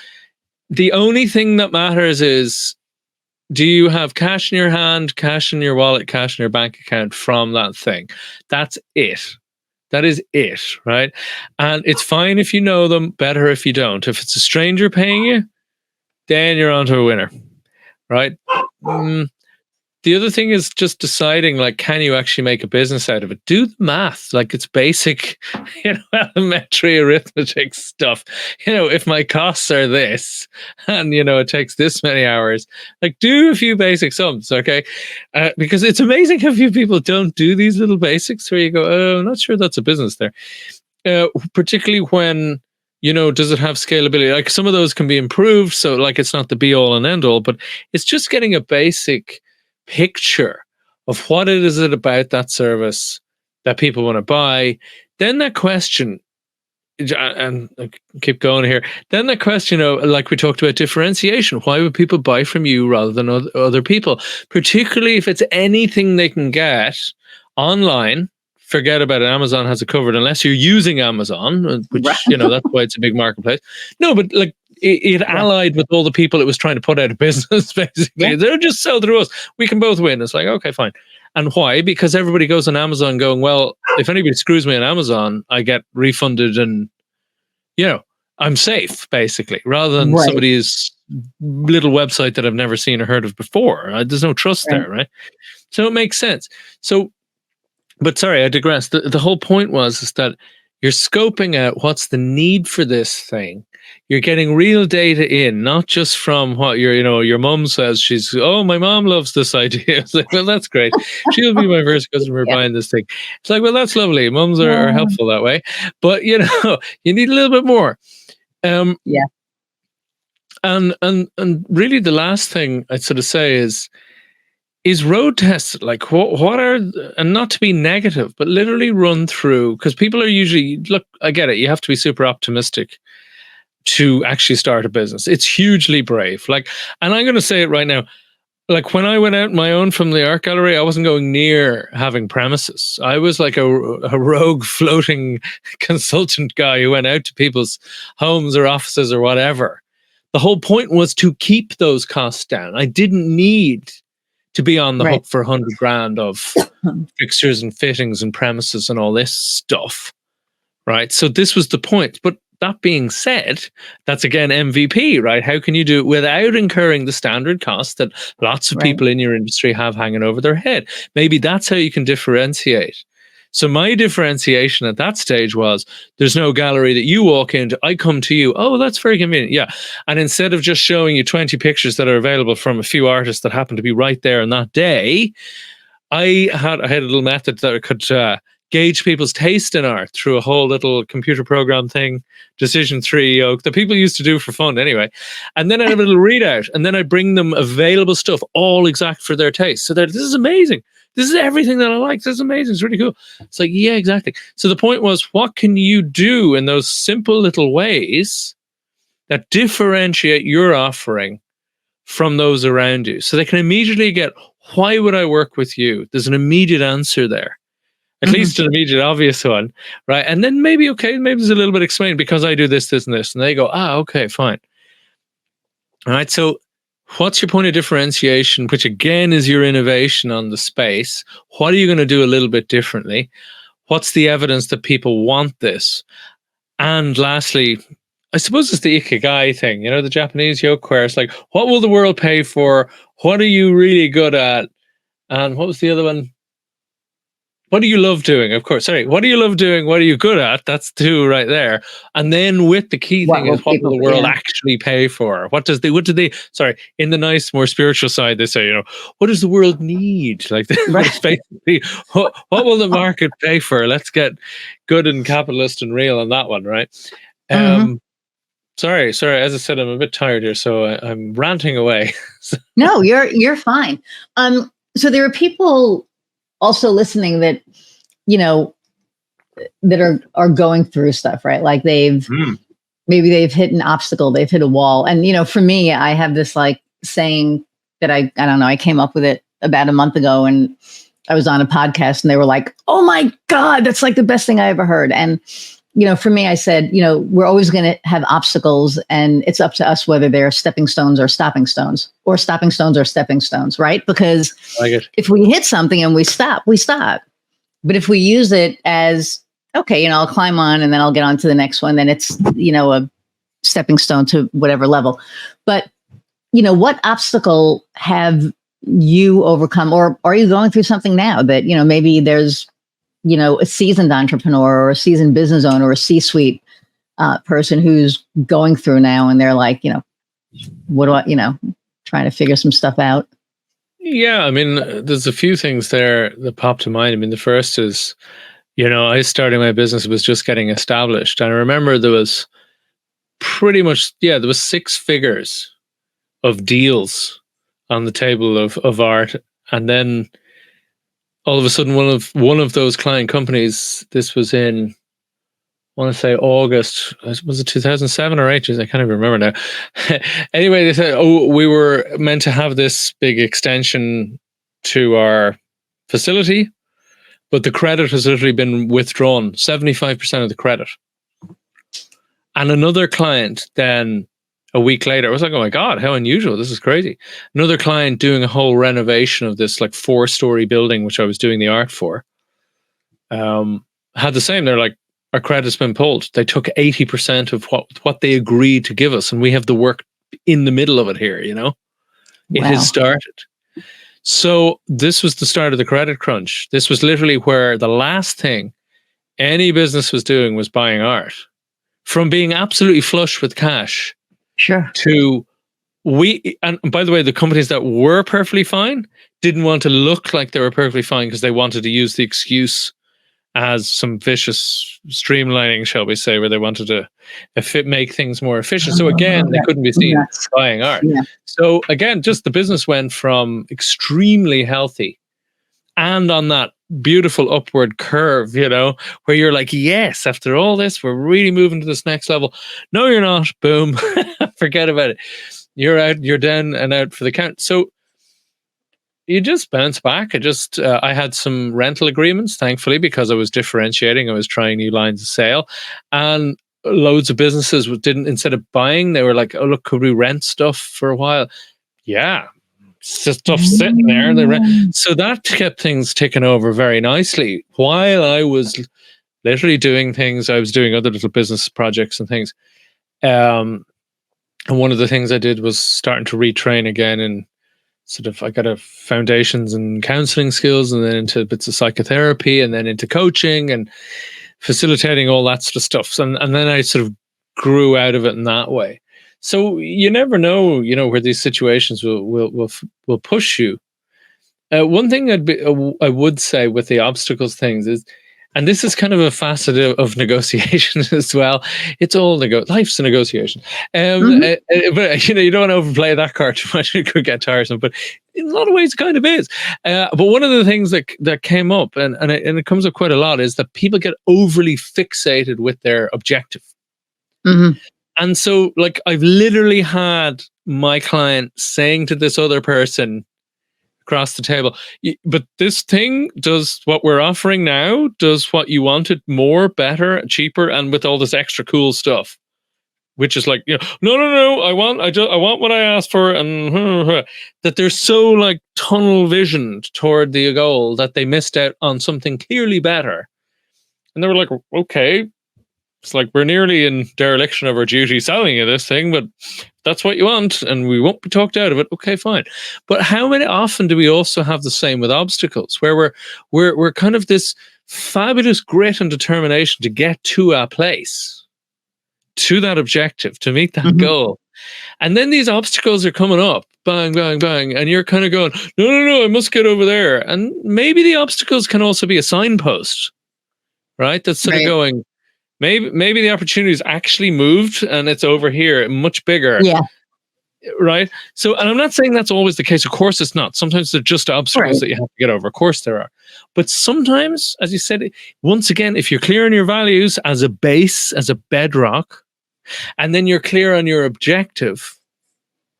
the only thing that matters is, do you have cash in your hand, cash in your wallet, cash in your bank account from that thing? That's it. That is it, right? And it's fine if you know them, better if you don't. If it's a stranger paying you, then you're onto a winner, right? The other thing is just deciding, like, can you actually make a business out of it? Do the math. Like, it's basic, elementary arithmetic stuff. If my costs are this and, it takes this many hours, like, do a few basic sums, okay? Because it's amazing how few people don't do these little basics where you go, oh, I'm not sure that's a business there. Particularly when, does it have scalability? Like, some of those can be improved. So, like, it's not the be all and end all, but it's just getting a basic picture of what it is about that service that people want to buy. Then that question, and I keep going here, then the question of, like we talked about, differentiation. Why would people buy from you rather than other people? Particularly if it's anything they can get online. Forget about it. Amazon has it covered, unless you're using Amazon, which, that's why it's a big marketplace. No, but like, it allied with all the people it was trying to put out of business, basically. Yeah. They'll just sell through us. We can both win. It's like, okay, fine. And why? Because everybody goes on Amazon going, well, if anybody screws me on Amazon, I get refunded and, I'm safe, basically, rather than somebody's little website that I've never seen or heard of before. There's no trust there, right? So it makes sense. So, but sorry, I digress. The whole point is that you're scoping out what's the need for this thing. You're getting real data in, not just from what your mom says. My mom loves this idea. It's like, well, that's great. She'll be my first customer buying this thing. It's like, well, that's lovely. Moms are helpful that way. But, you need a little bit more. And really the last thing I'd sort of say is road tests, like what are, and not to be negative, but literally run through, because people are usually, look, I get it, you have to be super optimistic to actually start a business. It's hugely brave. Like, and I'm going to say it right now, like when I went out my own from the art gallery, I wasn't going near having premises. I was like a rogue floating consultant guy who went out to people's homes or offices or whatever. The whole point was to keep those costs down. I didn't need to be on the hook for 100 grand of fixtures and fittings and premises and all this stuff, right? So this was the point. But that being said, that's again MVP, right? How can you do it without incurring the standard costs that lots of people in your industry have hanging over their head? Maybe that's how you can differentiate. So my differentiation at that stage was, there's no gallery that you walk into, I come to you, oh, that's very convenient. Yeah. And instead of just showing you 20 pictures that are available from a few artists that happen to be right there on that day, I had a little method that I could gauge people's taste in art through a whole little computer program thing, decision tree that people used to do for fun anyway. And then I'd have a little readout, and then I'd bring them available stuff, all exact for their taste. So that this is amazing. This is everything that I like. This is amazing. It's really cool. It's like, yeah, exactly. So the point was, what can you do in those simple little ways that differentiate your offering from those around you? So they can immediately get, why would I work with you? There's an immediate answer there. At least an immediate obvious one, right? And then maybe there's a little bit explained, because I do this, this, and this. And they go, okay, fine. All right, so what's your point of differentiation, which again is your innovation on the space? What are you going to do a little bit differently? What's the evidence that people want this? And lastly, I suppose it's the ikigai thing, the Japanese yoke where it's like, what will the world pay for? What are you really good at? And what was the other one? What do you love doing? Of course. Sorry. What do you love doing? What are you good at? That's two right there. And then with the key thing is, what will the world actually pay for? What do they, sorry, in the nice, more spiritual side, they say, what does the world need? Like, basically, what will the market pay for? Let's get good and capitalist and real on that one, right? Sorry. As I said, I'm a bit tired here, so I'm ranting away. No, you're fine. So there are people also listening that, that are going through stuff, right? Like maybe they've hit an obstacle, they've hit a wall. And, for me, I have this like saying that I don't know, I came up with it about a month ago, and I was on a podcast and they were like, oh my God, that's like the best thing I ever heard. And, for me, I said, we're always going to have obstacles, and it's up to us whether they're stepping stones or stopping stones, or stopping stones or stepping stones, right? Because if we hit something and we stop, we stop. But if we use it as, okay, I'll climb on and then I'll get on to the next one, then it's, a stepping stone to whatever level. But, what obstacle have you overcome, or are you going through something now that, maybe there's, a seasoned entrepreneur or a seasoned business owner or a C-suite person who's going through now, and they're like, what do I, trying to figure some stuff out? Yeah, I mean, there's a few things there that pop to mind. I mean, the first is, I started my business, it was just getting established. And I remember there was pretty much, there was 6 figures of deals on the table of art. And then all of a sudden, one of those client companies, this was in, I want to say August, was it 2007 or 8? I can't even remember now. Anyway, they said, we were meant to have this big extension to our facility, but the credit has literally been withdrawn, 75% of the credit. And another client then, a week later, I was like, oh my God, how unusual. This is crazy. Another client doing a whole renovation of this like 4-story building, which I was doing the art for, had the same. They're like, our credit's been pulled. They took 80% of what they agreed to give us. And we have the work in the middle of it here, It has started. So this was the start of the credit crunch. This was literally where the last thing any business was doing was buying art. From being absolutely flush with cash, to and by the way, the companies that were perfectly fine didn't want to look like they were perfectly fine, because they wanted to use the excuse as some vicious streamlining, shall we say, where they wanted to make things more efficient. So again, they couldn't be seen buying art. Yeah. So again, just the business went from extremely healthy and on that beautiful upward curve, where you're like, yes, after all this, we're really moving to this next level. No, you're not. Boom. Forget about it. You're out, you're down and out for the count. So you just bounce back. I had some rental agreements, thankfully, because I was differentiating. I was trying new lines of sale, and loads of businesses didn't, instead of buying, they were like, oh, look, could we rent stuff for a while? Yeah. Stuff sitting there. So that kept things ticking over very nicely. While I was literally doing things, I was doing other little business projects and things. And one of the things I did was starting to retrain again, and I got a foundations in counseling skills, and then into bits of psychotherapy, and then into coaching and facilitating all that sort of stuff. And then I sort of grew out of it in that way. So you never know, where these situations will push you. One thing I would say with the obstacles things is, and this is kind of a facet of negotiation as well. It's all life's a negotiation. But you don't want to overplay that card too much; it could get tiresome. But in a lot of ways, it kind of is. But one of the things that came up, and it comes up quite a lot, is that people get overly fixated with their objective. Mm-hmm. And so, like, I've literally had my client saying to this other person across the table, but this thing does what we're offering now, does what you wanted more, better, cheaper, and with all this extra cool stuff, which is like, no, I want what I asked for, and that they're so like tunnel visioned toward the goal that they missed out on something clearly better. And they were like, okay, it's like we're nearly in dereliction of our duty selling you this thing, but that's what you want, and we won't be talked out of it. Okay, fine. But how many often do we also have the same with obstacles, where we're kind of this fabulous grit and determination to get to our place, to that objective, to meet that goal, and then these obstacles are coming up, bang, bang, bang, and you're kind of going, no, I must get over there. And maybe the obstacles can also be a signpost, right? That's sort of going, maybe the opportunity's actually moved and it's over here, much bigger. Yeah. Right. So, and I'm not saying that's always the case. Of course it's not. Sometimes they're just obstacles that you have to get over. Of course there are. But sometimes, as you said, once again, if you're clear on your values as a base, as a bedrock, and then you're clear on your objective,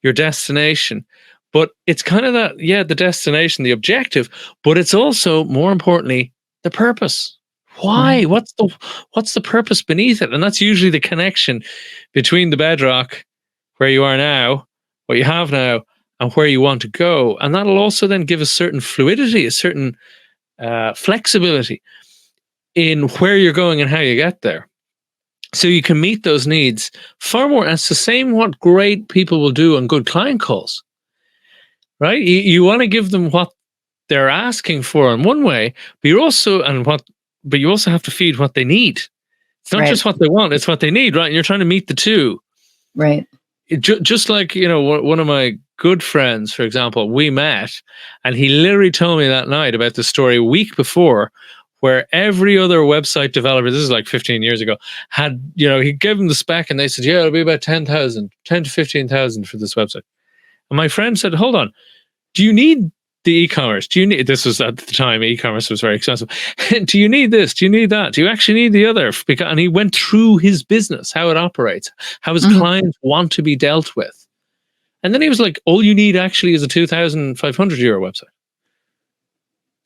your destination, but it's kind of that, the destination, the objective, but it's also, more importantly, the purpose. Why? What's the purpose beneath it? And that's usually the connection between the bedrock, where you are now, what you have now, and where you want to go. And that'll also then give a certain fluidity, a certain flexibility in where you're going and how you get there. So you can meet those needs far more. And it's the same what great people will do on good client calls, right? You want to give them what they're asking for in one way, but you also have to feed what they need. It's not just what they want, it's what they need, right? And you're trying to meet the two. Right. Just like, one of my good friends, for example, we met, and he literally told me that night about the story a week before, where every other website developer, this is like 15 years ago, had, he gave them the spec and they said, it'll be about 10,000 to 15,000 for this website. And my friend said, hold on, do you need the e-commerce? This was at the time, e-commerce was very expensive. Do you need this? Do you need that? Do you actually need the other? And he went through his business, how it operates, how his clients want to be dealt with. And then he was like, all you need actually is a €2,500 website.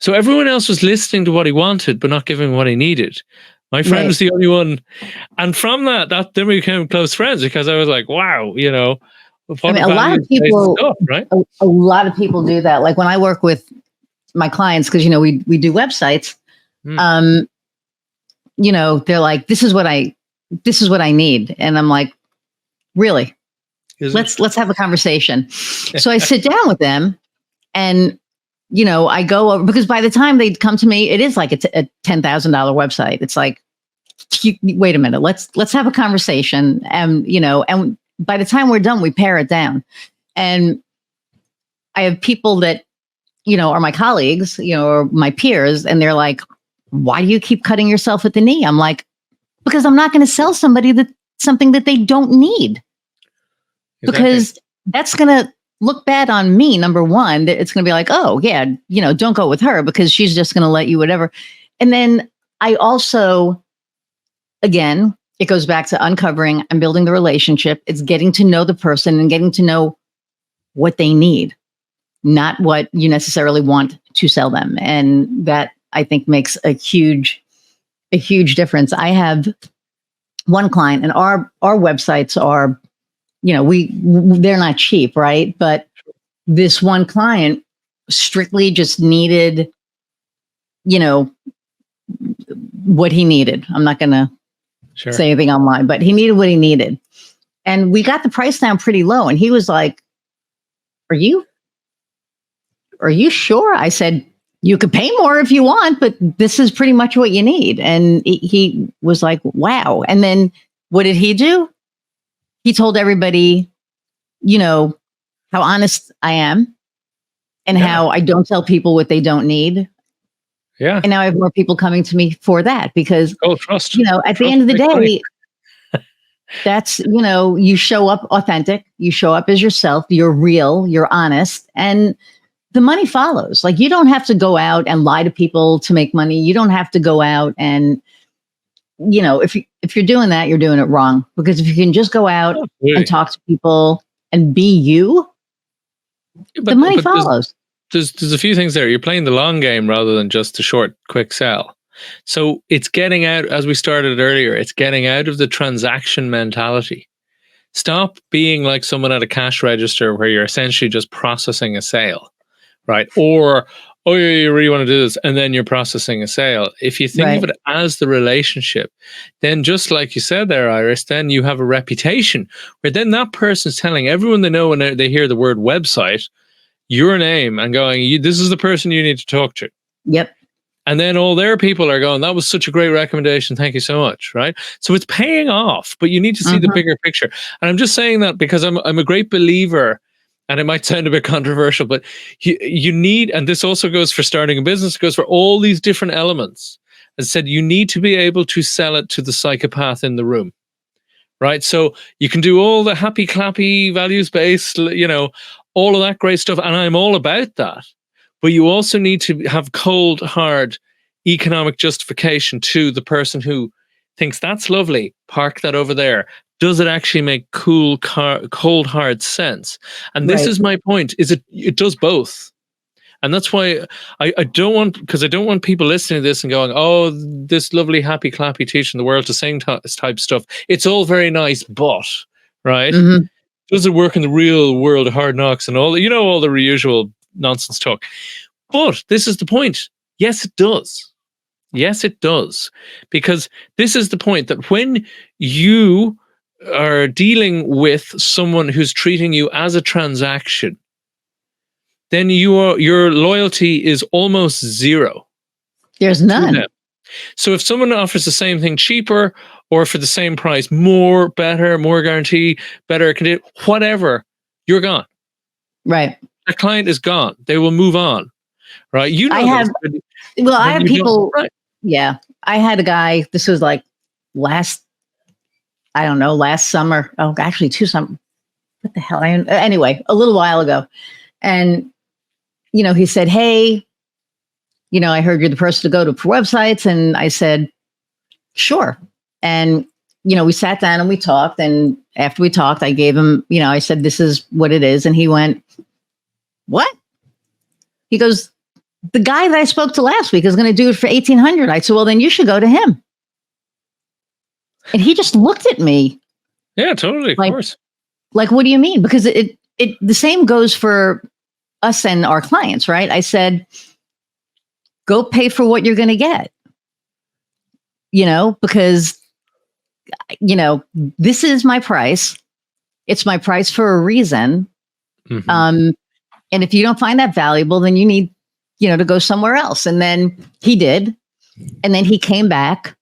So everyone else was listening to what he wanted, but not giving what he needed. My friend was the only one. And from that then we became close friends, because I was like, wow, a lot of people, right? A lot of people do that. Like when I work with my clients, because we do websites. They're like, this is what I need, and I'm like, really? Let's have a conversation. So I sit down with them, and I go over, because by the time they come to me, it is like a $10,000 website. It's like, wait a minute, let's have a conversation, and by the time we're done, we pare it down. And I have people that, are my colleagues, or my peers, and they're like, why do you keep cutting yourself at the knee? I'm like, because I'm not going to sell somebody something that they don't need. Exactly. Because that's going to look bad on me. Number one, it's going to be like, oh yeah, don't go with her because she's just going to let you whatever. And then I also, again, it goes back to uncovering and building the relationship. It's getting to know the person and getting to know what they need, not what you necessarily want to sell them. And that, I think, makes a huge difference. I have one client, and our websites are, they're not cheap, right? But this one client strictly just needed, what he needed. I'm not going to say anything online, but he needed what he needed. And we got the price down pretty low. And he was like, are you sure? I said, you could pay more if you want, but this is pretty much what you need. And he was like, wow. And then what did he do? He told everybody, how honest I am and how I don't tell people what they don't need. Yeah. And now I have more people coming to me for that because, trust. At the end of the day, that's, you show up authentic, you show up as yourself, you're real, you're honest, and the money follows. Like, you don't have to go out and lie to people to make money. You don't have to go out and, if you're doing that, you're doing it wrong. Because if you can just go out and talk to people and be you, the money follows. There's a few things there. You're playing the long game rather than just the short, quick sell. So it's getting out, as we started earlier, it's getting out of the transaction mentality. Stop being like someone at a cash register where you're essentially just processing a sale, right? Or, oh, yeah, you really want to do this, and then you're processing a sale. If you think of it as the relationship, then just like you said there, Iris, then you have a reputation where then that person's telling everyone they know when they hear the word website, your name, and going, this is the person you need to talk to. Yep. And then all their people are going, that was such a great recommendation. Thank you so much. Right. So it's paying off, but you need to see the bigger picture. And I'm just saying that because I'm a great believer, and it might sound a bit controversial, but you need, and this also goes for starting a business, it goes for all these different elements. As I said, you need to be able to sell it to the psychopath in the room. Right. So you can do all the happy, clappy, values-based, all of that great stuff. And I'm all about that. But you also need to have cold, hard economic justification to the person who thinks that's lovely. Park that over there. Does it actually make cold, hard sense? And this is my point, is it does both. And that's why I don't want people listening to this and going, oh, this lovely, happy, clappy teaching the world to sing type stuff. It's all very nice, but, right? Mm-hmm. Does it work in the real world of hard knocks and all the usual nonsense talk? But this is the point. Yes, it does. Yes, it does. Because this is the point, that when you are dealing with someone who's treating you as a transaction, then your loyalty is almost zero. There's none. So if someone offers the same thing cheaper or for the same price, more, better, more guarantee, better, whatever, you're gone. Right. The client is gone. They will move on. Right. I have people. Right. Yeah. I had a guy, this was like last summer. Oh, actually 2 summers. What the hell? Anyway, a little while ago. And, he said, hey, I heard you're the person to go to for websites. And I said, sure. And, we sat down and we talked. And after we talked, I gave him, I said, this is what it is. And he went, what? He goes, the guy that I spoke to last week is going to do it for $1,800. I said, well, then you should go to him. And he just looked at me. Yeah, totally. Of course. Like, what do you mean? Because it the same goes for us and our clients, right? I said, go pay for what you're going to get, because, this is my price. It's my price for a reason. Mm-hmm. And if you don't find that valuable, then you need, to go somewhere else. And then he did. And then he came back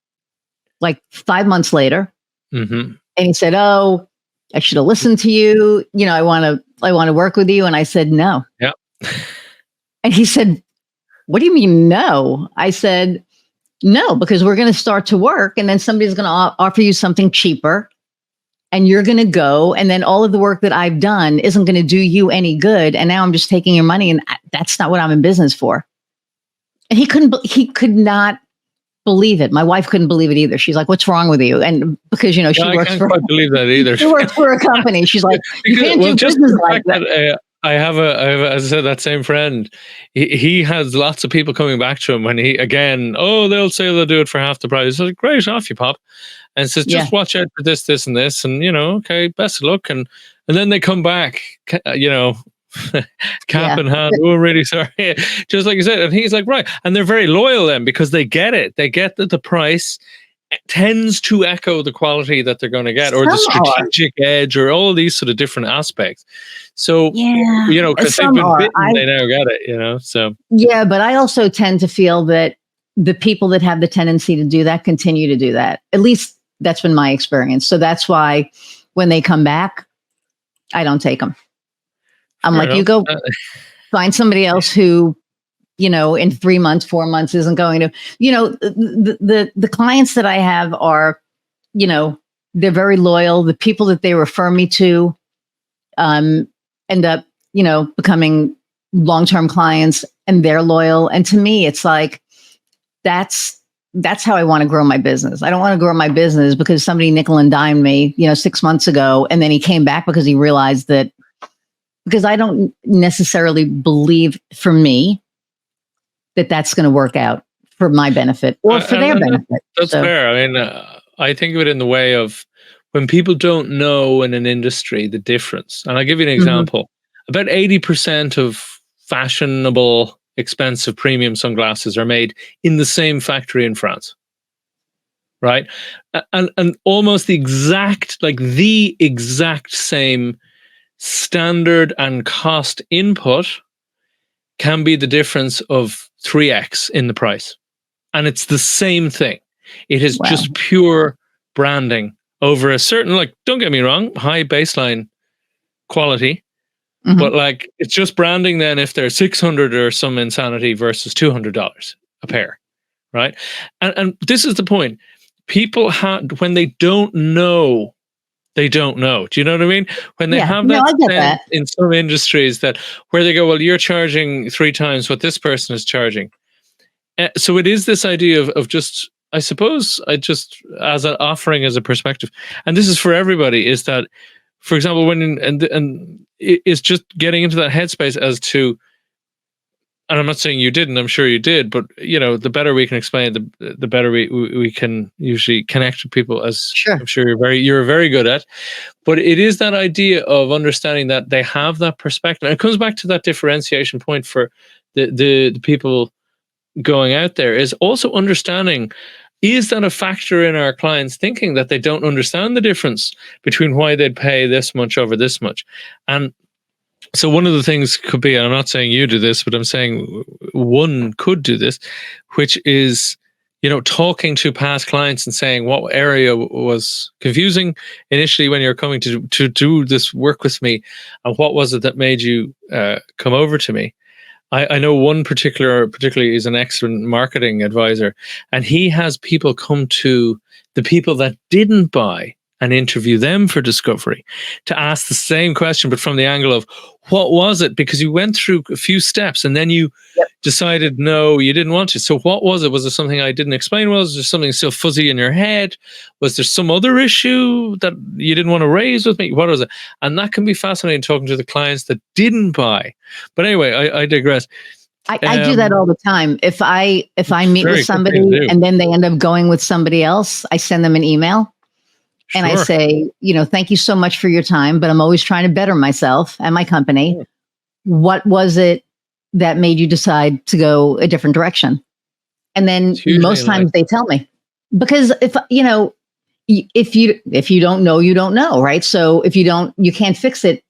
like 5 months later. Mm-hmm. And he said, oh, I should have listened to you. I want to work with you. And I said, no. Yeah. And he said, what do you mean no? I said, No, because we're going to start to work and then somebody's going to offer you something cheaper and you're going to go. And then all of the work that I've done isn't going to do you any good. And now I'm just taking your money. And that's not what I'm in business for. And he could not believe it. My wife couldn't believe it either. She's like, "What's wrong with you?" And because she I works can't for quite believe that either. she works for a company. She's like, "You can't do business like that." I have as I said, that same friend. He has lots of people coming back to him when they'll say they'll do it for half the price. He's like, great, off you pop, and says, just watch out for this, this, and this, and okay, best of luck, and then they come back, cap in hand. Oh, really sorry. Just like you said. And he's like, right. And they're very loyal then because they get it. They get that the price tends to echo the quality that they're going to get, or the strategic edge, or all of these sort of different aspects. So, because they've been bitten, they now get it, so. Yeah, but I also tend to feel that the people that have the tendency to do that continue to do that. At least that's been my experience. So that's why when they come back, I don't take them. I'm like, you go find somebody else who, in 3 months, 4 months isn't going to, the clients that I have are, they're very loyal. The people that they refer me to end up, becoming long-term clients, and they're loyal. And to me, it's like, that's how I want to grow my business. I don't want to grow my business because somebody nickel and dimed me, 6 months ago. And then he came back because he realized that, because I don't necessarily believe, for me, that that's going to work out for my benefit or for their benefit. That's fair. I mean, I think of it in the way of when people don't know in an industry the difference. And I'll give you an example. About 80% of fashionable, expensive premium sunglasses are made in the same factory in France. Right? And almost the exact same standard and cost input can be the difference of 3x in the price. And it's the same thing. It is just pure branding over a certain, don't get me wrong, high baseline quality, but it's just branding then if they're 600 or some insanity versus $200 a pair, right? And this is the point. People when they don't know, they don't know. Do you know what I mean? When they have that in some industries where they go, well, you're charging 3 times what this person is charging. So it is this idea of just, I suppose, as an offering, as a perspective, and this is for everybody, is that, for example, and it's just getting into that headspace as to, and I'm not saying you didn't, I'm sure you did, but the better we can explain, the better we can usually connect with people, as I'm sure you're very good at. But it is that idea of understanding that they have that perspective. And it comes back to that differentiation point for the people going out there, is also understanding, is that a factor in our clients thinking that they don't understand the difference between why they'd pay this much over this much? And so one of the things could be, and I'm not saying you do this, but I'm saying one could do this, which is, talking to past clients and saying what area was confusing initially when you're coming to do this work with me, and what was it that made you come over to me. I know one particularly is an excellent marketing advisor, and he has people come to the people that didn't buy and interview them for discovery to ask the same question, but from the angle of, what was it? Because you went through a few steps and then you decided, no, you didn't want to. So what was it? Was there something I didn't explain? Was there something still fuzzy in your head? Was there some other issue that you didn't want to raise with me? What was it? And that can be fascinating, talking to the clients that didn't buy. But anyway, I digress. I do that all the time. If I meet with somebody and then they end up going with somebody else, I send them an email. And I say, thank you so much for your time, but I'm always trying to better myself and my company. What was it that made you decide to go a different direction? And then most times they tell me, because if you don't know, you don't know, right? So if you can't fix it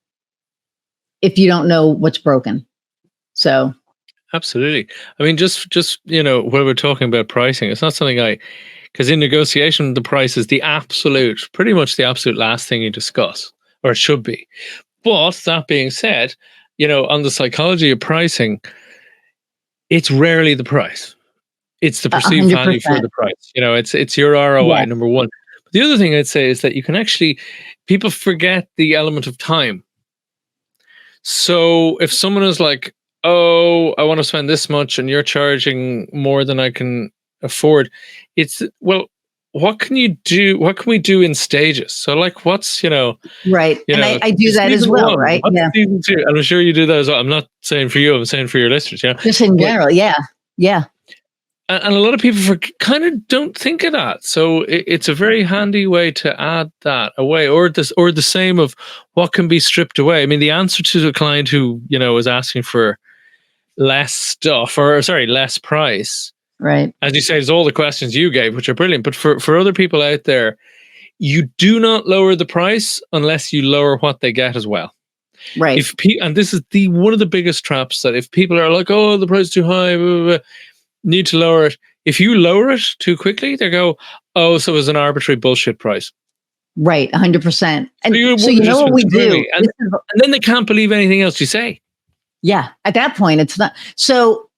if you don't know what's broken. So. Absolutely. I mean, just when we're talking about pricing, it's not something because in negotiation, the price is pretty much the absolute last thing you discuss, or it should be. But that being said, on the psychology of pricing, it's rarely the price. it's the perceived value for 100%. the price. It's your ROI, Yeah. number one. But the other thing I'd say is that you can actually, people forget the element of time. So if someone is like, oh, I want to spend this much and you're charging more than I can afford, it's, well, what can you do? What can we do in stages? So like, what's, Right. And I do that as season well, one, right? what's Yeah. season two? And I'm sure you do that as well. I'm not saying for you, I'm saying for your listeners, Just in But- general. Yeah. Yeah. and a lot of people kind of don't think of that. So it's a very handy way to add that away, or the same of what can be stripped away. I mean, the answer to the client who, is asking for less stuff, or sorry, less price, Right. as you say, is all the questions you gave, which are brilliant. But for other people out there, you do not lower the price unless you lower what they get as well. Right. And this is one of the biggest traps, that if people are like, oh, the price is too high, blah, blah, blah, need to lower it. If you lower it too quickly, they go, oh, so it was an arbitrary bullshit price. Right. 100%. And so you know what we do? And then they can't believe anything else you say. Yeah. At that point, it's not. So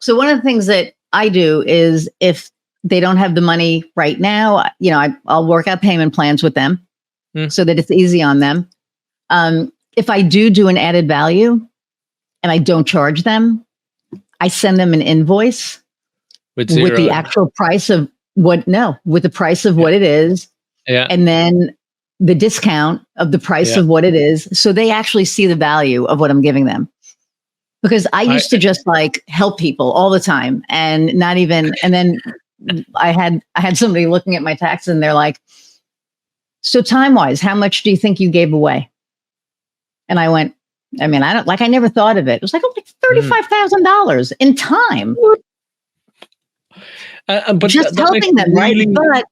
one of the things that I do is, if they don't have the money right now, I'll work out payment plans with them so that it's easy on them. If I do an added value and I don't charge them, I send them an invoice with the actual price of what it is. Yeah. And then the discount of the price of what it is. So they actually see the value of what I'm giving them. Because I used to just like help people all the time and not even, and then I had somebody looking at my taxes and they're like, so time-wise, how much do you think you gave away? And I went, I never thought of it. It was like $35,000 in time. But just helping them, really, right? But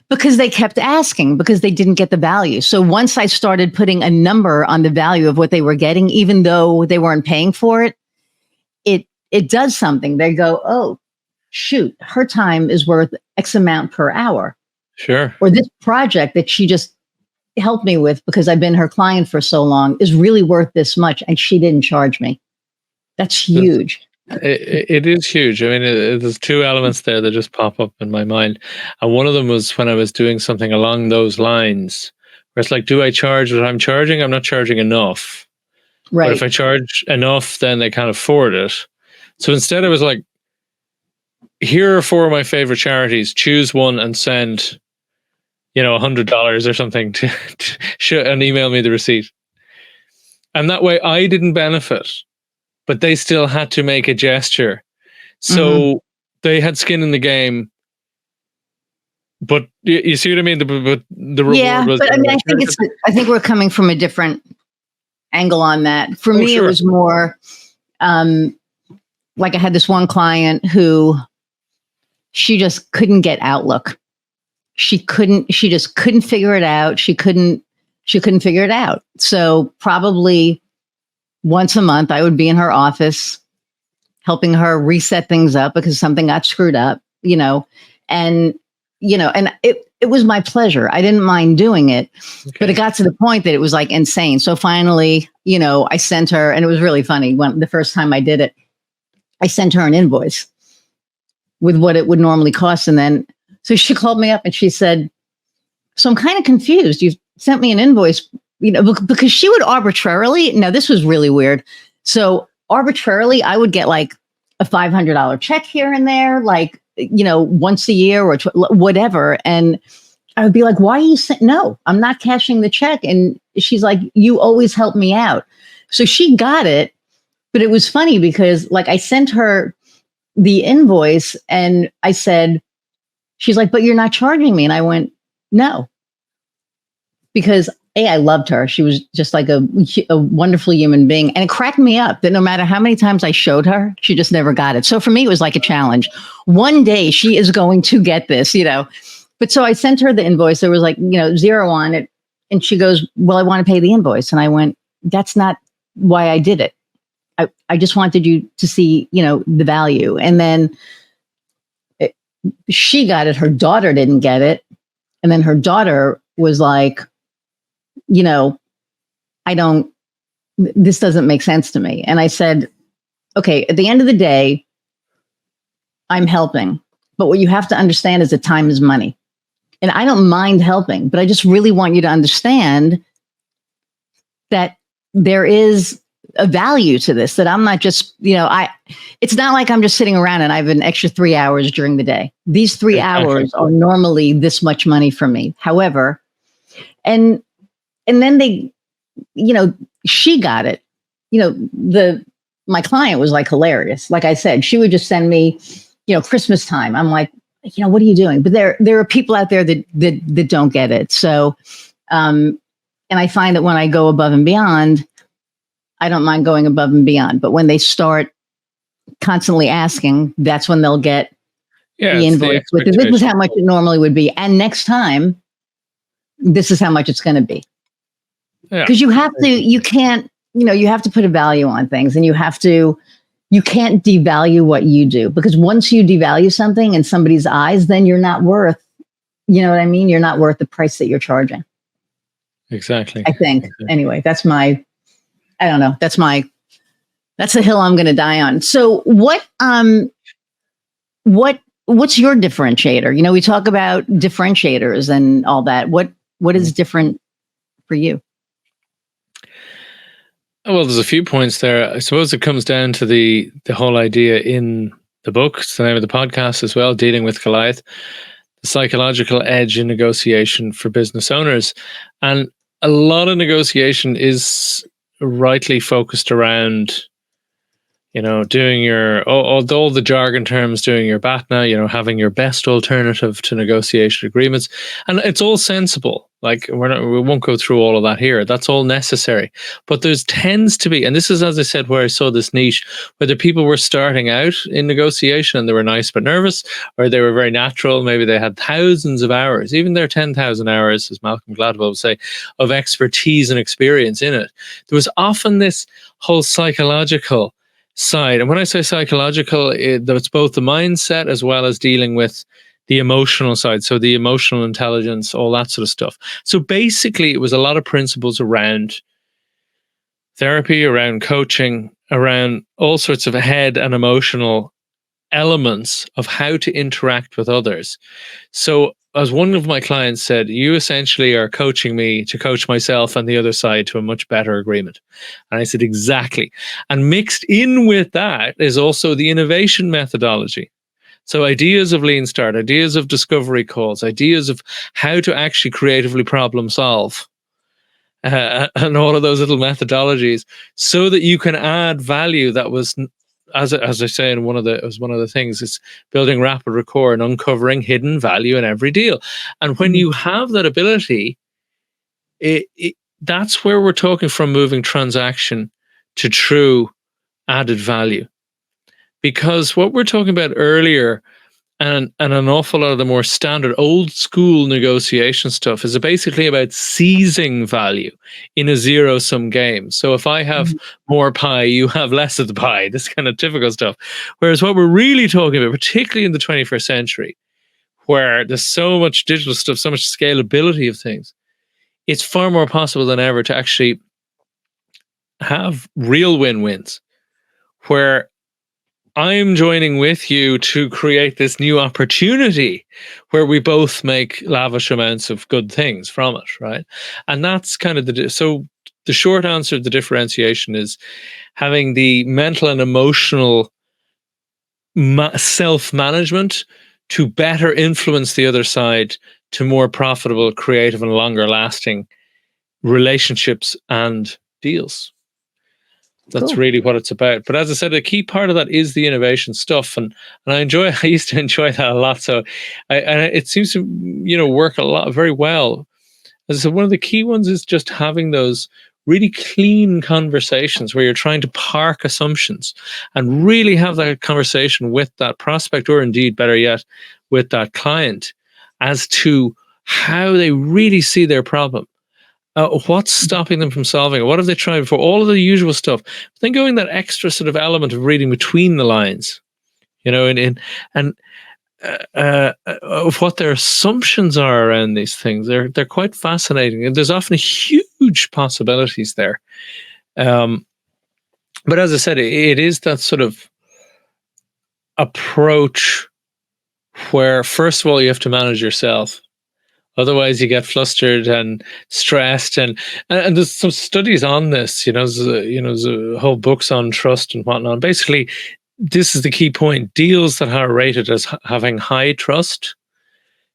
because they kept asking, because they didn't get the value. So once I started putting a number on the value of what they were getting, even though they weren't paying for it, it does something. They go, oh, shoot, her time is worth X amount per hour. Sure. Or this project that she just helped me with, because I've been her client for so long, is really worth this much, and she didn't charge me. That's huge. It is huge. I mean, there's two elements there that just pop up in my mind. And one of them was when I was doing something along those lines, where it's like, do I charge what I'm charging? I'm not charging enough. Right. But if I charge enough, then they can't afford it. So instead, I was like, here are 4 of my favorite charities. Choose one and send, $100 or something and email me the receipt. And that way I didn't benefit, but they still had to make a gesture. So they had skin in the game. But you see what I mean? The reward was. But I think we're coming from a different angle on that. For me, sure. It was more like I had this one client who, she just couldn't get Outlook. She just couldn't figure it out. She couldn't figure it out. So probably once a month I would be in her office helping her reset things up because something got screwed up, and it was my pleasure. I didn't mind doing it, but it got to the point that it was like insane. So finally, I sent her, and it was really funny when the first time I did it, I sent her an invoice with what it would normally cost. And then, so she called me up and she said, so I'm kind of confused. You sent me an invoice, because she would arbitrarily, now this was really weird. So arbitrarily, I would get like a $500 check here and there, like, once a year or whatever. And I would be like, why are you saying, no, I'm not cashing the check. And she's like, you always help me out. So she got it. But it was funny because like I sent her the invoice and I said, she's like, but you're not charging me. And I went, no, because I loved her. She was just like a wonderful human being. And it cracked me up that no matter how many times I showed her, she just never got it. So for me, it was like a challenge. One day she is going to get this, But so I sent her the invoice. There was like, 0 on it. And she goes, well, I want to pay the invoice. And I went, that's not why I did it. I just wanted you to see, the value. And then she got it. Her daughter didn't get it. And then her daughter was like, this doesn't make sense to me. And I said, okay, at the end of the day, I'm helping. But what you have to understand is that time is money. And I don't mind helping, but I just really want you to understand that there is a value to this, that I'm not just, it's not like I'm just sitting around and I have an extra 3 hours during the day. These 3 hours are normally this much money for me. However, and then they, she got it. My client was like hilarious. Like I said, she would just send me, Christmas time. I'm like, what are you doing? But there are people out there that don't get it. So, and I find that when I go above and beyond, I don't mind going above and beyond. But when they start constantly asking, that's when they'll get the invoice. Because this is how much it normally would be. And next time, this is how much it's going to be. Because you have to, you can't, you have to put a value on things, and you can't devalue what you do. Because once you devalue something in somebody's eyes, then you're not worth, you know what I mean? You're not worth the price that you're charging. Exactly. I think. Anyway, that's I don't know. That's the hill I'm going to die on. So what's your differentiator? We talk about differentiators and all that. What is different for you? Well, there's a few points there. I suppose it comes down to the whole idea in the book. It's the name of the podcast as well, Dealing with Goliath, the psychological edge in negotiation for business owners. And a lot of negotiation is rightly focused around, doing all the jargon terms, doing your BATNA, having your best alternative to negotiation agreements. And it's all sensible. Like we won't go through all of that here. That's all necessary. But there's tends to be, and this is, as I said, where I saw this niche, whether people were starting out in negotiation and they were nice but nervous, or they were very natural. Maybe they had thousands of hours, even their 10,000 hours, as Malcolm Gladwell would say, of expertise and experience in it. There was often this whole psychological side. And when I say psychological, it's both the mindset as well as dealing with the emotional side. So the emotional intelligence, all that sort of stuff. So basically, it was a lot of principles around therapy, around coaching, around all sorts of head and emotional elements of how to interact with others. So as one of my clients said, you essentially are coaching me to coach myself and the other side to a much better agreement. And I said, exactly. And mixed in with that is also the innovation methodology. So ideas of lean start, ideas of discovery calls, ideas of how to actually creatively problem solve, and all of those little methodologies, so that you can add value. That was, as I say, one of the things is building rapid rapport and uncovering hidden value in every deal. And when you have that ability, that's where we're talking from moving transaction to true added value. Because what we're talking about earlier, and an awful lot of the more standard old school negotiation stuff, is basically about seizing value in a zero sum game. So if I have more pie, you have less of the pie, this kind of typical stuff. Whereas what we're really talking about, particularly in the 21st century, where there's so much digital stuff, so much scalability of things, it's far more possible than ever to actually have real win-wins, where I'm joining with you to create this new opportunity where we both make lavish amounts of good things from it, right? And that's kind of so the short answer of the differentiation is having the mental and emotional self-management to better influence the other side to more profitable, creative, and longer-lasting relationships and deals. That's really what it's about. But as I said, a key part of that is the innovation stuff, and I used to enjoy that a lot. So, it seems to work a lot very well. As I said, one of the key ones is just having those really clean conversations where you're trying to park assumptions and really have that conversation with that prospect, or indeed, better yet, with that client, as to how they really see their problem. What's stopping them from solving it? What have they tried before? All of the usual stuff. But then going that extra sort of element of reading between the lines, and of what their assumptions are around these things. They're quite fascinating, and there's often huge possibilities there. But as I said, it is that sort of approach where first of all you have to manage yourself. Otherwise, you get flustered and stressed, and there's some studies on this. There's whole books on trust and whatnot. Basically, this is the key point: deals that are rated as having high trust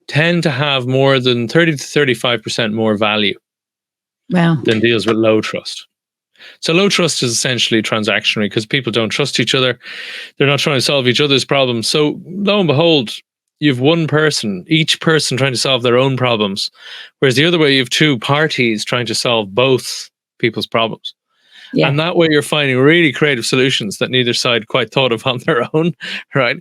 tend to have more than 30 to 35% more value than deals with low trust. So low trust is essentially transactionary because people don't trust each other. They're not trying to solve each other's problems. So lo and behold, you have one person, each person trying to solve their own problems. Whereas the other way, you have two parties trying to solve both people's problems. Yeah. And that way you're finding really creative solutions that neither side quite thought of on their own, right?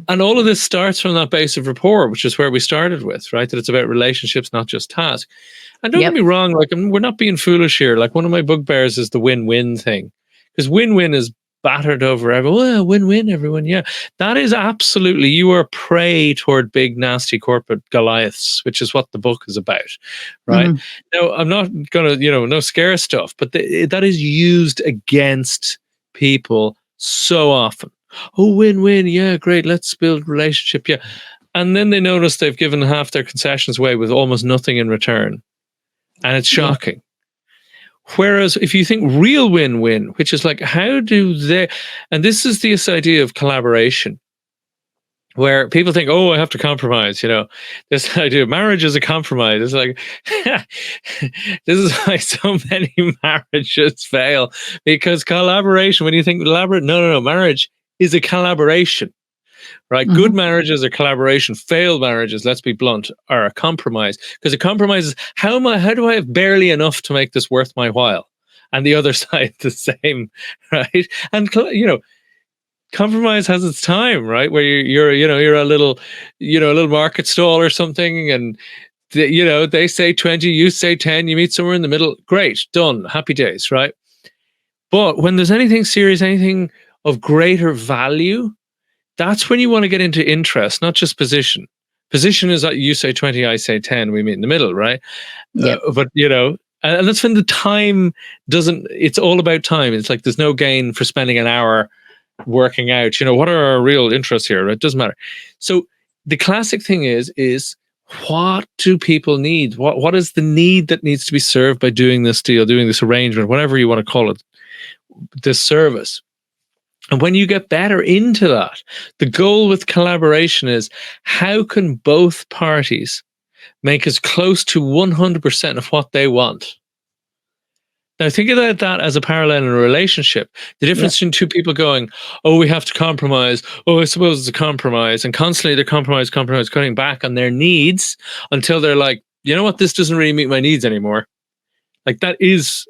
And all of this starts from that base of rapport, which is where we started with, right? That it's about relationships, not just tasks. And don't get me wrong, like we're not being foolish here. Like one of my bugbears is the win-win thing. Because win-win is battered over everyone. Well, win-win, everyone. Yeah, that is absolutely, you are prey toward big, nasty corporate Goliaths, which is what the book is about, right? Now, I'm not going to, no scare stuff, but that is used against people so often. Oh, win-win. Yeah, great. Let's build relationship. Yeah. And then they notice they've given half their concessions away with almost nothing in return. And it's shocking. Yeah. Whereas if you think real win-win, which is like, how do they, and this is this idea of collaboration, where people think, oh, I have to compromise, this idea of marriage is a compromise. It's like, this is why so many marriages fail, because collaboration, when you think elaborate, no, marriage is a collaboration. Right? Good marriages are collaboration. Failed marriages, let's be blunt, are a compromise. Because a compromise is, how do I have barely enough to make this worth my while? And the other side, the same, right? And, compromise has its time, right? Where you're a little market stall or something, and they say 20, you say 10, you meet somewhere in the middle. Great, done, happy days, right? But when there's anything serious, anything of greater value, that's when you want to get into interest, not just position. Position is that you say 20, I say 10, we meet in the middle, right? Yep. But, and that's when the time it's all about time. It's like there's no gain for spending an hour working out, what are our real interests here? It doesn't matter. So the classic thing is what do people need? What is the need that needs to be served by doing this deal, doing this arrangement, whatever you want to call it, this service? And when you get better into that, the goal with collaboration is, how can both parties make as close to 100% of what they want? Now, think about that as a parallel in a relationship. The difference between two people going, oh, we have to compromise. Oh, I suppose it's a compromise. And constantly they're compromise, cutting back on their needs until they're like, you know what, this doesn't really meet my needs anymore. Like that is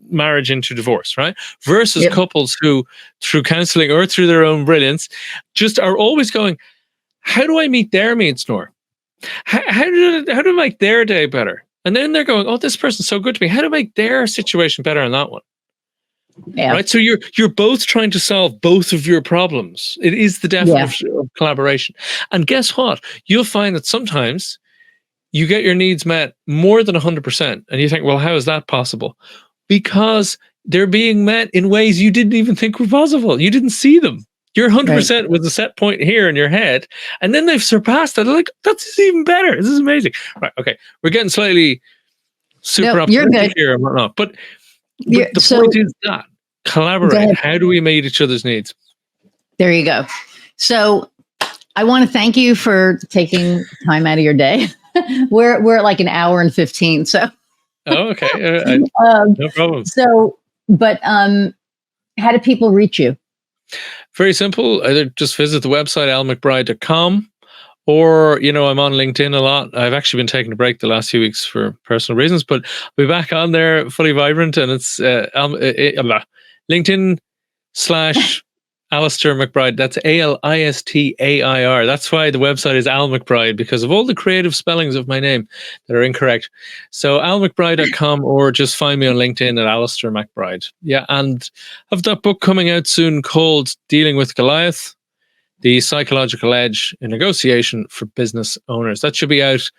marriage into divorce, right? Versus couples who, through counseling or through their own brilliance, just are always going, how do I meet their needs, Nor? How do I make their day better? And then they're going, oh, this person's so good to me. How do I make their situation better on that one? Yeah. Right. So you're both trying to solve both of your problems. It is the definition of collaboration. And guess what? You'll find that sometimes you get your needs met more than 100%. And you think, well, how is that possible? Because they're being met in ways you didn't even think were possible. You didn't see them. Your 100% was a set point here in your head. And then they've surpassed that. They're like, that's even better. This is amazing. Right. Okay. We're getting slightly super optimistic here and whatnot. But the point is that collaborate. How do we meet each other's needs? There you go. So I want to thank you for taking time out of your day. We're at like an hour and 15. So. Oh, okay. No problem. So, but how do people reach you? Very simple. Either just visit the website, almcbride.com, or, I'm on LinkedIn a lot. I've actually been taking a break the last few weeks for personal reasons, but I'll be back on there fully vibrant. And it's LinkedIn / Alistair McBride. That's ALISTAIR. That's why the website is Al McBride, because of all the creative spellings of my name that are incorrect. So almcbride.com, or just find me on LinkedIn at Alistair McBride. Yeah, and I've that book coming out soon called Dealing with Goliath, The Psychological Edge in Negotiation for Business Owners. That should be out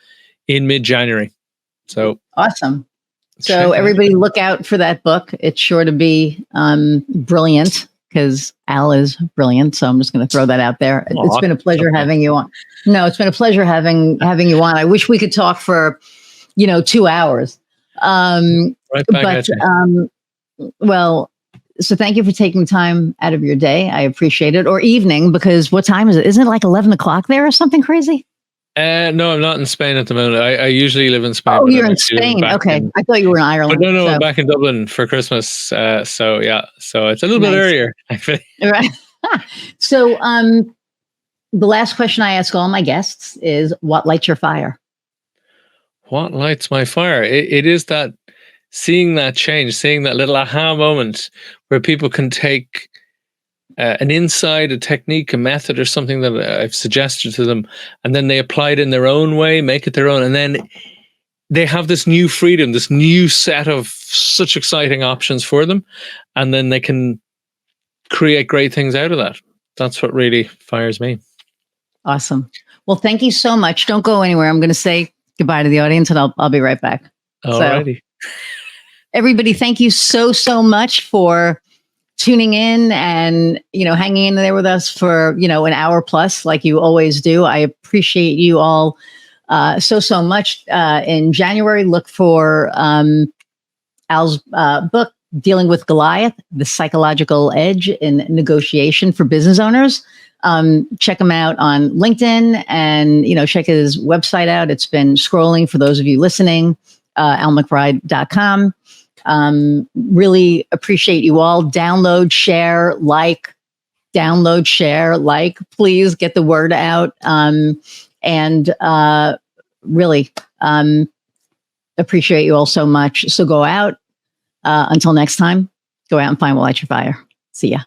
in mid-January. So awesome. So everybody look out for that book. It's sure to be brilliant. because Al is brilliant. So I'm just going to throw that out there. Aw, it's been a pleasure okay. having you on. No, it's been a pleasure having you on. I wish we could talk for, 2 hours. Right back But at you. well, so thank you for taking time out of your day. I appreciate it. Or evening, because what time is it? Isn't it like 11 o'clock there or something crazy? No, I'm not in Spain at the moment. I usually live in Spain. Oh, but you're I'm in actually living Spain. back Okay. in. I thought you were in But Ireland. no, I'm So back in Dublin for Christmas. So yeah, so it's a little bit nice. earlier, actually. Right. So the last question I ask all my guests is, what lights your fire? What lights my fire? It is that seeing that change, seeing that little aha moment where people can take an insight, a technique, a method, or something that I've suggested to them, and then they apply it in their own way, make it their own, and then they have this new freedom, this new set of such exciting options for them, and then they can create great things out of that. That's what really fires me. Awesome. Well, thank you so much. Don't go anywhere. I'm going to say goodbye to the audience, and I'll be right back. Alrighty. So, everybody, thank you so much for tuning in and hanging in there with us for an hour plus, like you always do. I appreciate you all so much. In January, look for Al's book, Dealing with Goliath: The Psychological Edge in Negotiation for Business Owners. Check him out on LinkedIn, and check his website out. It's been scrolling for those of you listening. almcbride.com. Really appreciate you all. Download, share, like. Please get the word out. And really appreciate you all so much. So go out. Until next time, go out and find what lights your fire. See ya.